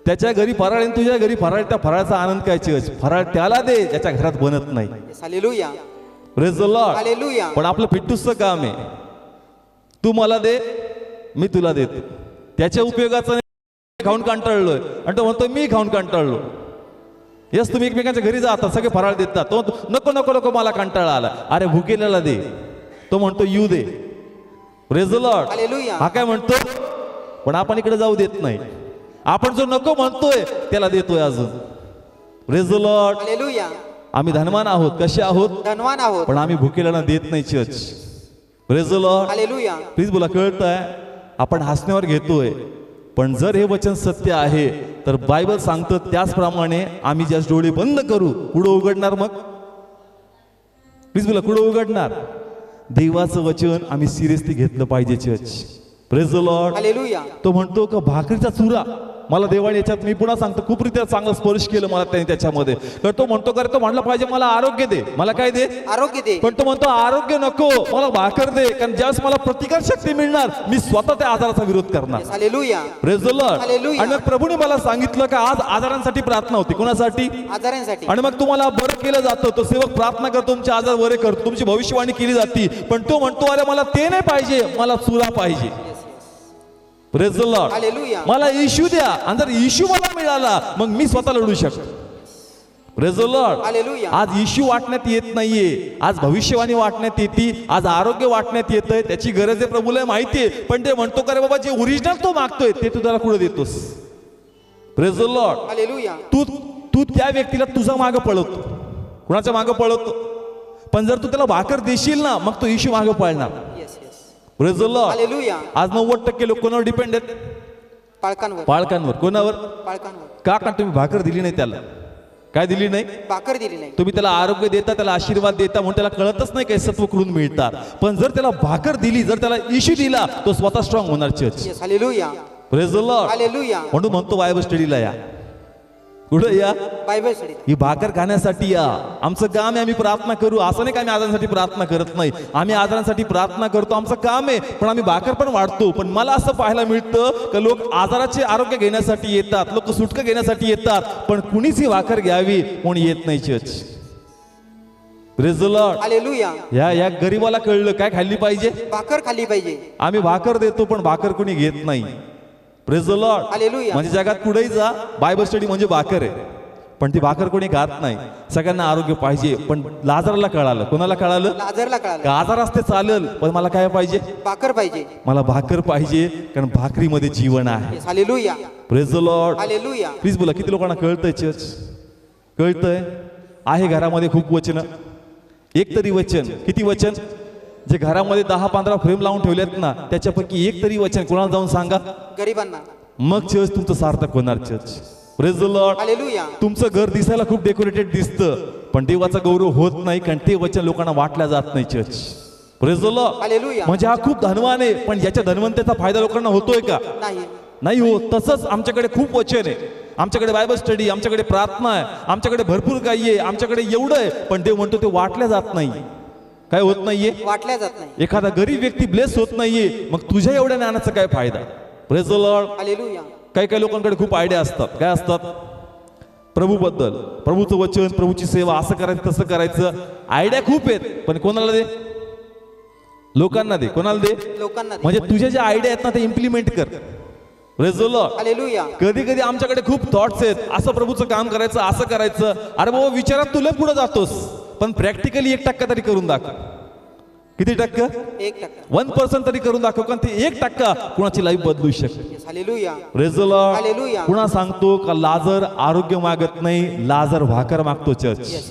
त्याच्या घरी फराळ आणि तुझ्या घरी फराळ, त्या फराळाचा आनंद काय चर्च? फराळ त्याला दे ज्याच्या घरात बनत नाही. Hallelujah. Praise the lord. Hallelujah. पण आपलं फिट्टूसचं काम आहे, तू मला दे, मी तुला देतो. त्याच्या उपयोगाचं नाही. खाऊन कंटाळलोय आणि तो म्हणतो मी खाऊन कंटाळलो. यस, तुम्ही एकमेकांच्या घरी जाता, सगळे फराळ देतात. तो नको नको नको, मला कंटाळा आला. अरे भुकेल्याला दे. तो म्हणतो you they. Praise the lord. Hallelujah. हा काय म्हणतो? पण आपण इकडे जाऊ देत नाही. आपण जो नको म्हणतोय त्याला देतोय अजून. Praise the lord. हालेलुया. आम्ही धनवान आहोत. कसे आहोत? धनवान आहोत. पण आम्ही भुकेल्याला देत नाही church. Praise the lord. Hallelujah. Please बोला, कळतंय? आपण हसण्यावर घेतोय, पण जर हे वचन सत्य आहे तर बायबल सांगतं त्याचप्रमाणे आम्ही ज्या डोळे बंद करू, कुठं उघडणार? मग प्लीज बोला, कुठं उघडणार? देवाचं वचन आम्ही सिरियसली घेतलं पाहिजे church. Praise the lord. Hallelujah. तो म्हणतो का भाकरीचा चुरा मला देवाने याच्यात, मी पुन्हा सांगतो, खूप रित्या चांगला स्पर्श केलं मला त्याने त्याच्यामध्ये. तर तो म्हणतो का, तो म्हणला पाहिजे मला आरोग्य दे. मला काय दे? आरोग्य दे. पण तो म्हणतो आरोग्य नको, मला भाकर दे, कारण ज्यावेळेस मला प्रतिकार शक्ती मिळणार, मी स्वतः त्या आजाराचा विरोध करणार. Hallelujah. Praise the lord. Hallelujah. आणि मग प्रभूने मला सांगितलं का आज आजारांसाठी प्रार्थना होती. कोणासाठी? आजारांसाठी. आणि मग तुम्हाला बरं केलं जातं. तो सेवक प्रार्थना करतो, तुमचे आजार बरे करतो, तुमची भविष्यवाणी केली जाते. पण तो म्हणतो अरे मला ते नाही पाहिजे, मला चुरा पाहिजे. Praise the lord. हालेलुया. मला इश्यू द्या, आणि जर इश्यू मला मिळाला मग मी स्वतः लढू शकतो. Praise the lord. हालेलुया. आज इश्यू वाटण्यात येत नाहीये, आज भविष्यवाणी वाटण्यात येते, आज आरोग्य वाटण्यात येतंय. त्याची गरज आहे प्रभूला माहितीये, पण ते म्हणतो का रे बाबा, जे ओरिजिनल तो मागतोय ते तू त्याला कुठे देतोस? Praise the lord. हालेलुया. तू त्या व्यक्तीला तुझा मागं पळवतो. कुणाच्या मागं पळवतो? पण जर तू त्याला भाकर देशील ना, मग तो इश्यू मागं पळणार. Yes yes. Praise the lord. Hallelujah. आज 90% लोक कोणावर डिपेंड आहेत? पाळकांवर कोणावर? पाळकांवर का तुम्ही भाकर दिली नाही त्याला? काय दिली नाही? भाकर दिली नाही. तुम्ही त्याला आरोग्य देता, त्याला आशीर्वाद देता, म्हणून त्याला कळतच नाही काही सत्व कुठून मिळतात. पण जर त्याला भाकर दिली, जर त्याला इशू दिला, तो स्वतः स्ट्रॉंग होणार. Church, yes, hallelujah, praise the lord. Hallelujah. म्हणून म्हणतो बायबल स्टडीला या. कुठं या? Bible study. ही भाकर खाण्यासाठी या. आमचं काम आहे, आम्ही प्रार्थना करू. असं नाही का आम्ही आजारांसाठी प्रार्थना करत नाही, आम्ही आजारांसाठी प्रार्थना करतो, आमचं काम आहे. पण आम्ही भाकर पण वाढतो. पण मला असं पाहायला मिळतं की लोक आजाराचे आरोग्य घेण्यासाठी येतात, लोक सुटका घेण्यासाठी येतात, पण कुणीच ही भाकर घ्यावी म्हणून येत नाही. Church, praise the lord, hallelujah. या गरीबाला कळलं काय खाल्ली पाहिजे. भाकर खाल्ली पाहिजे. आम्ही भाकर देतो पण भाकर कोणी घेत नाही. Praise the lord. हालेलुया. म्हणजे जगात कुठेही जा, बायबल स्टडी म्हणजे भाकर आहे, पण ती भाकर कोणी खात नाही. सगळ्यांना आरोग्य पाहिजे, पण लाजारला कळालं. कोणाला कळालं? लाजरला कळालं. का आजार असते चालेल, पण मला काय पाहिजे? भाकर पाहिजे. मला भाकर पाहिजे, कारण भाकरीमध्ये जीवन आहे. Yes, hallelujah, praise the lord. Hallelujah. Please बोला, किती लोकांना कळतंय? चर्च, कळतंय? आहे घरामध्ये खूप वचन, एक तरी वचन. किती वचन? जे घरामध्ये 10-15 फ्रेम लावून ठेवलेत ना, त्याच्यापैकी एक तरी वचन कोणाला जाऊन सांगा, गरिबांना. मग चर्च तुमचं सार्थक होणार. Church, praise the lord. Hallelujah. तुमचं घर दिसायला खूप डेकोरेटेड दिसतं, पण देवाचा गौरव होत नाही, कारण ते वचन लोकांना वाटल्या जात नाही. Church, praise the lord. Hallelujah. म्हणजे हा खूप धनवान आहे, पण याच्या धनवंतेचा फायदा लोकांना होतोय का? नाही. नाही होत. तसंच आमच्याकडे खूप वचन आहे, आमच्याकडे बायबल स्टडी, आमच्याकडे प्रार्थना आहे, आमच्याकडे भरपूर काही आहे, आमच्याकडे एवढं आहे, पण देव म्हणतो ते वाटल्या जात नाही. काय होत नाहीये? वाटल्या जात नाही. एखादा गरीब व्यक्ती ब्लेस होत नाहीये, मग तुझ्या एवढ्या ज्ञानाचा काय फायदा? Praise the lord. हालेलुया. काही लोकांकडे खूप आयडिया असतात. काय असतात? प्रभूबद्दल, प्रभूचं वचन, प्रभूची सेवा, असं करायचं तसं करायचं. आयडिया खूप आहेत, पण कोणाला दे? लोकांना दे. कोणाला दे? लोकांना दे. म्हणजे तुझे जे आयडिया आहेत ना, ते इम्प्लिमेंट कर. Praise the lord. हालेलुया. कधी कधी आमच्याकडे खूप थॉट्स आहेत, असं प्रभूचं काम करायचं, असं करायचं. अरे बाबा, विचारात तुला पुढे जातोस, पण प्रॅक्टिकली 1% तरी करून दाखव. किती टक्के? 1%. 1% तरी करून दाखव, कारण ते 1% कुणाची लाईफ बदलू शकते. Yes, hallelujah. Praise the lord. Hallelujah. पुन्हा सांगतो का लाजर आरोग्य मागत नाही, लाजर भाकर मागतो. Church, yes,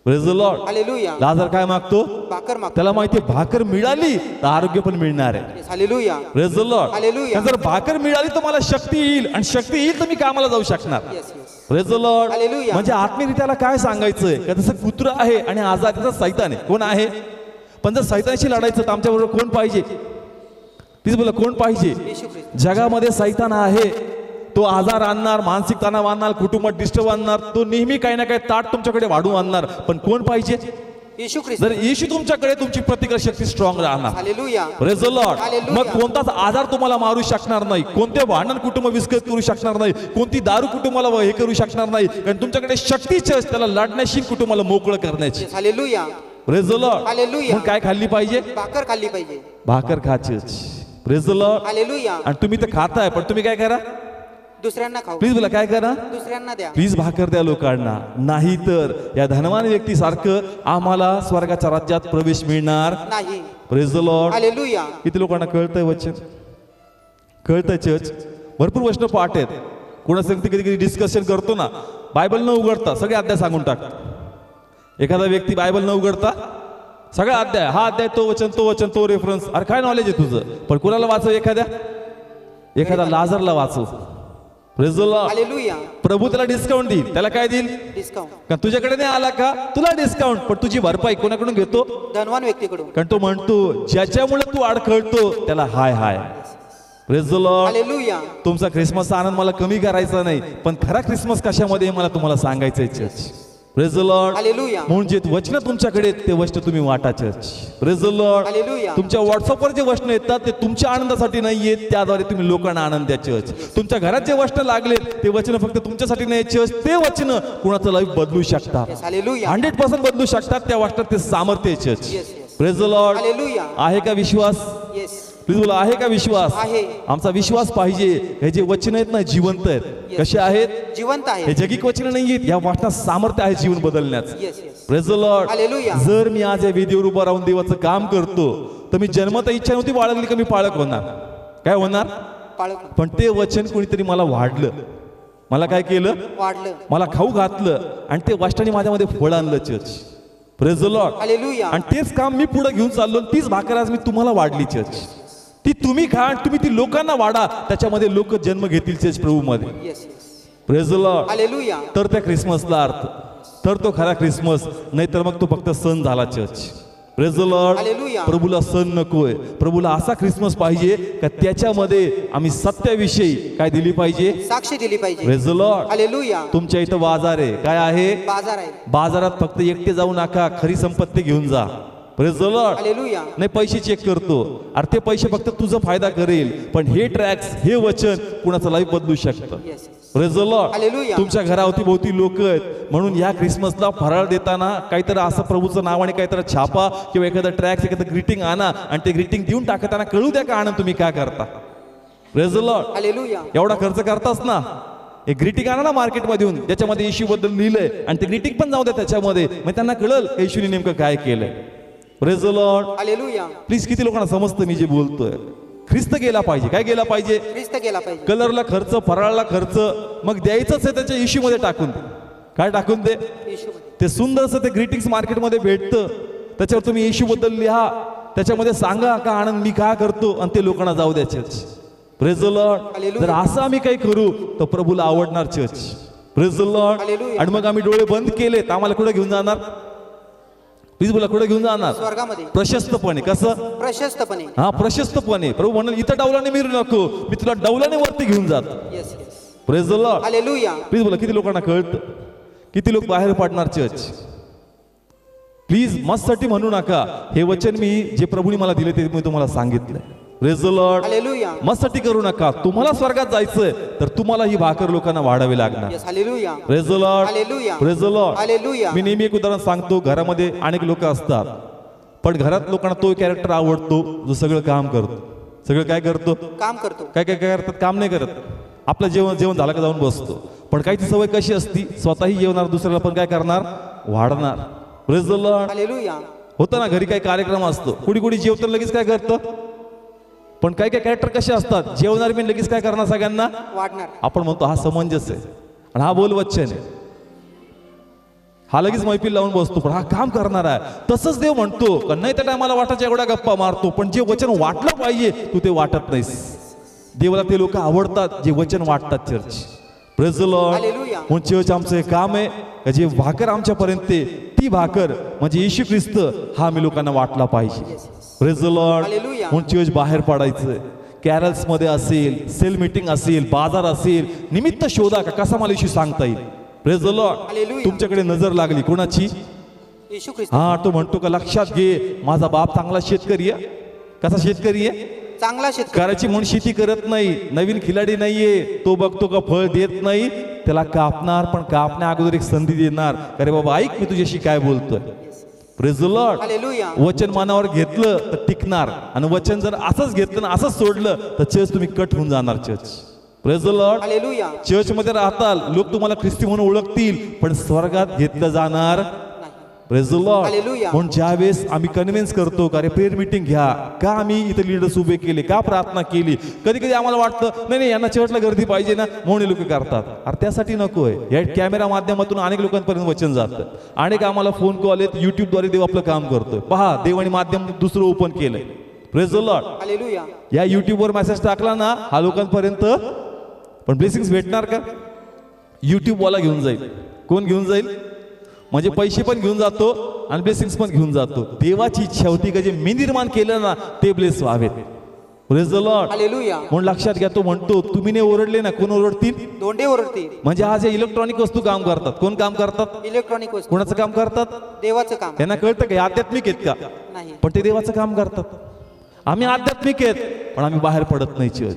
praise the lord. Hallelujah. लाजर काय मागतो? भाकर मागतो. त्याला माहिती भाकर मिळाली तर आरोग्य पण मिळणार आहे. Yes, hallelujah. Praise the lord. Hallelujah. जर भाकर मिळाली तर मला शक्ती येईल, आणि शक्ती येईल तर मी कामाला जाऊ शकणार. Yes, yes. Praise the lord. Hallelujah. म्हणजे आत्मीयरित्याला काय सांगायचंय का? जसं कुत्रा आहे आणि आजाराचा सैतान आहे. कोण आहे? पण जर सैतानाशी लढायचं तर आमच्या बरोबर कोण पाहिजे? प्लीज बोला, कोण पाहिजे? येशू ख्रिस्त. जगामध्ये सैतान आहे, तो आजार आणणार, मानसिक तणाव आणणार, कुटुंबात डिस्टर्ब आणणार, तो नेहमी काही ना काही ताट तुमच्याकडे वाढून आणणार. पण कोण पाहिजे? येशू ख्रिस्त. जर येशू तुमच्याकडे, तुमची प्रतिकार शक्ती स्ट्रॉंग राहणार. Hallelujah. Praise the lord. Hallelujah. मग कोणताच आजार तुम्हाला मारू शकणार नाही, कोणते भांडण कुटुंब विस्कळीत करू शकणार नाही, कोणती दारू कुटुंबाला हे करू शकणार नाही, कारण तुमच्याकडे शक्तीच आहे त्याला लढण्याशी, कुटुंबाला मोकळं करण्याची. Yes, hallelujah. Praise the lord. Hallelujah. मग काय खाल्ली पाहिजे? भाकर खाल्ली पाहिजे. भाकर खाचीच. Praise the lord. हालेलुया. आणि तुम्ही तर खाताय, पण तुम्ही काय करा? दुसऱ्यांना खाऊ. प्लीज बोला, काय करा? दुसऱ्यांना द्या. प्लीज भाकर द्या लोकांना. नाही तर या धनवान व्यक्तीसारखं आम्हाला स्वर्गाच्या राज्यात प्रवेश मिळणार नाही. Praise the lord. हालेलुया. किती लोकांना कळतंय वचन? कळतंय? चर्च, भरपूर वचन पाठ आहेत. कोणासंगती कधी कधी डिस्कशन करतो ना, बायबल न उघडता सगळे अध्याय सांगून टाकतात. एखादा व्यक्ती बायबल न उघडता सगळा अध्याय, हा अध्याय, तो वचन, तो रेफरन्स. अरे काय नॉलेज आहे तुझं? पण कोणाला वाचव? एखादा लाजरला वाचव. Praise the lord. हालेलुया. प्रभू त्याला डिस्काउंट देईल. त्याला काय देईल? डिस्काउंट. कारण तुझ्याकडे नाही आला का, तुला डिस्काउंट. पण तुझी भरपाई कोणाकडून घेतो? धनवान व्यक्तीकडून. कारण तो म्हणतो ज्याच्यामुळे तू अडखळतो त्याला हाय हाय. Praise the lord. हालेलुया. तुमचा ख्रिसमसचा आनंद मला कमी करायचा नाही, पण खरा ख्रिसमस कशामध्ये हे मला तुम्हाला सांगायचंय. Church, praise the lord. Hallelujah. म्हणून जे वचन तुमच्याकडे आहेत, ते वचन तुम्ही वाटा. Church, praise the lord. Hallelujah. तुमच्या व्हॉट्सअपवर जे वचन येतात ते तुमच्या आनंदासाठी नाही येत, त्याद्वारे तुम्ही लोकांना आनंद द्या. चर्च, तुमच्या घरात जे वचन लागलेत ते वचन फक्त तुमच्यासाठी नाही. चर्च, ते वचन कुणाचं लाईफ बदलू शकतात. Yes, hallelujah. 100% बदलू शकतात. त्या वचनात ते सामर्थ्य आहे. Church, yes, yes. Praise the lord. Hallelujah. आहे का विश्वास? येस. प्लीज बोला, आहे का विश्वास? आहे. आमचा विश्वास पाहिजे. हे जे वचन आहेत ना, जिवंत आहेत. कसे आहेत? जिवंत आहे. हे जगिक वचन नाही आहेत, या वाचनात सामर्थ्य आहे जीवन बदलण्याचं. Yes, yes. Praise the lord. Hallelujah. जर मी आज या वेदीवर उभा राहून देवाचं काम करतो, तर मी जन्मता इच्छा नव्हती बाळगली का मी पाळक होणार. काय होणार? पाळक. पण ते वचन कोणीतरी मला वाढलं, मला काय केलं? वाढलं. मला खाऊ घातलं, आणि ते वाचनाने माझ्यामध्ये फळ आणलं. Church, praise the lord. Hallelujah. आणि तेच काम मी पुढे घेऊन चाललो, तीच भाकर आज मी तुम्हाला वाढली. चर्च, ती तुम्ही खा आणि तुम्ही ती लोकांना वाढा, त्याच्यामध्ये लोक जन्म घेतील चर्च प्रभूमध्ये. Yes yes. Praise the lord. Hallelujah. तर त्या ख्रिसमसला अर्थ, तर तो खरा ख्रिसमस, नाहीतर मग तो फक्त सण झाला church. Praise the lord. Hallelujah. प्रभूला सण नकोय, प्रभूला असा ख्रिसमस पाहिजे का त्याच्यामध्ये आम्ही सत्याविषयी काय दिली पाहिजे, साक्ष दिली पाहिजे. Praise the lord. हालेलुया. तुमच्या इथं बाजार आहे, काय आहे, बाजार आहे. बाजारात फक्त एकटे जाऊ नका, खरी संपत्ती घेऊन जा. Praise the lord. हालेलुया. नाही पैसे चेक करतो, अरे ते पैसे फक्त तुझा फायदा करेल, पण हे ट्रॅक्स, हे वचन कुणाचं लाईफ बदलू शकतं. Yes. Praise the lord. Hallelujah. तुमच्या घरावती भोवती लोक आहेत, म्हणून या ख्रिसमसला फराळ देताना काहीतरी असं प्रभूचं नाव आणि काहीतरी छापा किंवा एखादं ट्रॅक्स, एखादं ग्रीटिंग आणा आणि ते ग्रीटिंग देऊन टाकताना कळू द्या का आनंद तुम्ही काय करता. Praise the lord. हालेलुया. एवढा खर्च करतास ना, एक ग्रीटिंग आणा ना मार्केटमध्ये ज्याच्यामध्ये येशू बद्दल लिहिलंय आणि ते ग्रीटिंग पण जाऊ द्या त्याच्यामध्ये, मग त्यांना कळल येशूने नेमकं काय केलंय. Praise the lord. Hallelujah. Please किती लोकांना समजतं मी जे बोलतोय. ख्रिस्त गेला पाहिजे, काय गेला पाहिजे, ख्रिस्त गेला पाहिजे. कलरला खर्च, फराळाला खर्च, मग द्यायचंच आहे त्याच्या इश्यूमध्ये टाकून दे. काय टाकून दे, येशूमध्ये. ते सुंदरसं ते ग्रीटिंग्स मार्केटमध्ये भेटतं, त्याच्यावर तुम्ही येशू बद्दल लिहा, त्याच्यामध्ये सांगा का आनंद मी काय करतो आणि ते लोकांना जाऊ द्या church. Praise the lord. Hallelujah. जर असं आम्ही काही करू तर प्रभूला आवडणार church. Praise the lord. Hallelujah. आणि मग आम्ही डोळे बंद केले तर आम्हाला कुठे घेऊन जाणार, प्लीज बोला, कुठे घेऊन जाणार, स्वर्गामध्ये. प्रशस्तपणे. कसं, प्रशस्तपणे. हा प्रशस्तपणे. प्रभू म्हणाल इथं डौलाने मिरू नको, मी तुला डौलाने वरती घेऊन जातो. Yes yes. Praise the lord. Hallelujah. Please बोला, किती लोकांना कळतं, किती लोक बाहेर पडणार चर्च. प्लीज मस्तसाठी म्हणू नका, हे वचन मी जे प्रभूने मला दिले ते मी तुम्हाला सांगितलंय. Praise the lord. हालेलुया. मस्तसाठी करू नका, तुम्हाला स्वर्गात जायचंय तर तुम्हाला ही भाकर लोकांना वाढावी लागणार. Yes. Hallelujah. Praise the lord. Hallelujah. Praise the lord. Hallelujah. मी नेहमी एक उदाहरण सांगतो, घरामध्ये अनेक लोक असतात, पण घरात लोकांना तो कॅरेक्टर आवडतो जो सगळं काम करतो. सगळं काय करतो, काम करतो. काय काय काय करतात, काम नाही करत. आपलं जेवण झालं का जाऊन बसतो. पण काहीची सवय कशी असती, स्वतःही जेवणार, दुसऱ्याला पण काय करणार, वाढणार. Praise the lord. हालेलुया. होतं ना घरी काही कार्यक्रम असतो, कुणी कुणी जेवतं लगेच काय करतं, पण काही काही कॅरेक्टर कसे असतात, जेवणार मी लगेच काय करणार, सगळ्यांना वाढणार. आपण म्हणतो हा समंजस आहे आणि हा बोल वचन आहे, हा लगेच मैफिल लावून बसतो, पण हा काम करणार आहे. तसंच देव म्हणतो का नाही, त्या टायमाला वाटायच्या एवढ्या गप्पा मारतो, पण जे वचन वाटलं पाहिजे तू ते वाटत नाहीस. देवाला ते लोक आवडतात जे वचन वाटतात. Church. Praise the lord. Hallelujah. म्हणून चर्च आमचं हे काम आहे का जे भाकर आमच्यापर्यंत ती भाकर म्हणजे येशू ख्रिस्त हा आम्ही लोकांना वाटला पाहिजे. Praise the lord. हालेलुया. म्हणून चर्च बाहेर पडायचं, कॅरल्स मध्ये असेल, सेल मीटिंग असेल, बाजार असेल, निमित्त शोधा का कसा मला येशू सांगता येईल. Praise the lord. हालेलुया. तुमच्याकडे नजर लागली कोणाची, येशू ख्रिस्त. हा तो म्हणतो का लक्षात घे माझा बाप चांगला शेतकरी आहे. कसा शेतकरी आहे, चांगला शेतकरी. करायची म्हणून शेती करत नाही, नवीन खिलाडी नाहीये, तो बघतो का फळ देत नाही, त्याला कापणार, पण कापण्या अगोदर एक संधी देणार, अरे बाबा ऐक मी तुझ्याशी काय बोलतोय. Praise the lord. हालेलुया. वचन मनावर घेतलं तर टिकणार, आणि वचन जर असंच घेतलं ना असंच सोडलं तर चर्च तुम्ही कट होऊन जाणार. Church. Praise the lord. Hallelujah. Church मध्ये राहताल, लोक तुम्हाला ख्रिस्ती म्हणून ओळखतील, पण स्वर्गात घेतलं जाणार. नाही. Praise the lord. हालेलुया. म्हणून ज्यावेळेस आम्ही कन्व्हिन्स करतो का रे प्रेयर मीटिंग घ्या, का आम्ही इथे लीडर्स उभे केले, का प्रार्थना केली, कधी कधी आम्हाला वाटतं नाही नाही यांना चर्चला गर्दी पाहिजे ना म्हणून लोक करतात. अरे त्यासाठी नकोय. या कॅमेरा माध्यमातून अनेक लोकांपर्यंत वचन जातं, अनेक आम्हाला फोन कॉल आहेत, युट्यूबद्वारे देव आपलं काम करतोय. पहा देवाने माध्यम दुसरं ओपन केलंय. Praise the lord. हालेलुया. या युट्यूबवर मेसेज टाकला ना हा लोकांपर्यंत, पण ब्लेसिंग्स भेटणार का, युट्यूबवाला घेऊन जाईल. कोण घेऊन जाईल, म्हणजे पैसे पण घेऊन जातो आणि ब्लेसिंग्स पण घेऊन जातो. देवाची इच्छा होती का जे मी निर्माण केलं ना ते ब्लेस व्हावेत. Praise the lord. हालेलुया. म्हणून लक्षात घ्या, तो म्हणतो तुम्ही ने ओरडले ना कोण ओरडतील, धोंडे ओरडतील. म्हणजे आज या इलेक्ट्रॉनिक वस्तू काम करतात. कोण काम करतात, इलेक्ट्रॉनिक वस्तू. कोणाचं काम करतात, देवाचं काम. त्यांना कळतं का हे आध्यात्मिक आहेत का, नाही. पण ते देवाचं काम करतात. आम्ही आध्यात्मिक आहेत पण आम्ही बाहेर पडत नाही. चर्च.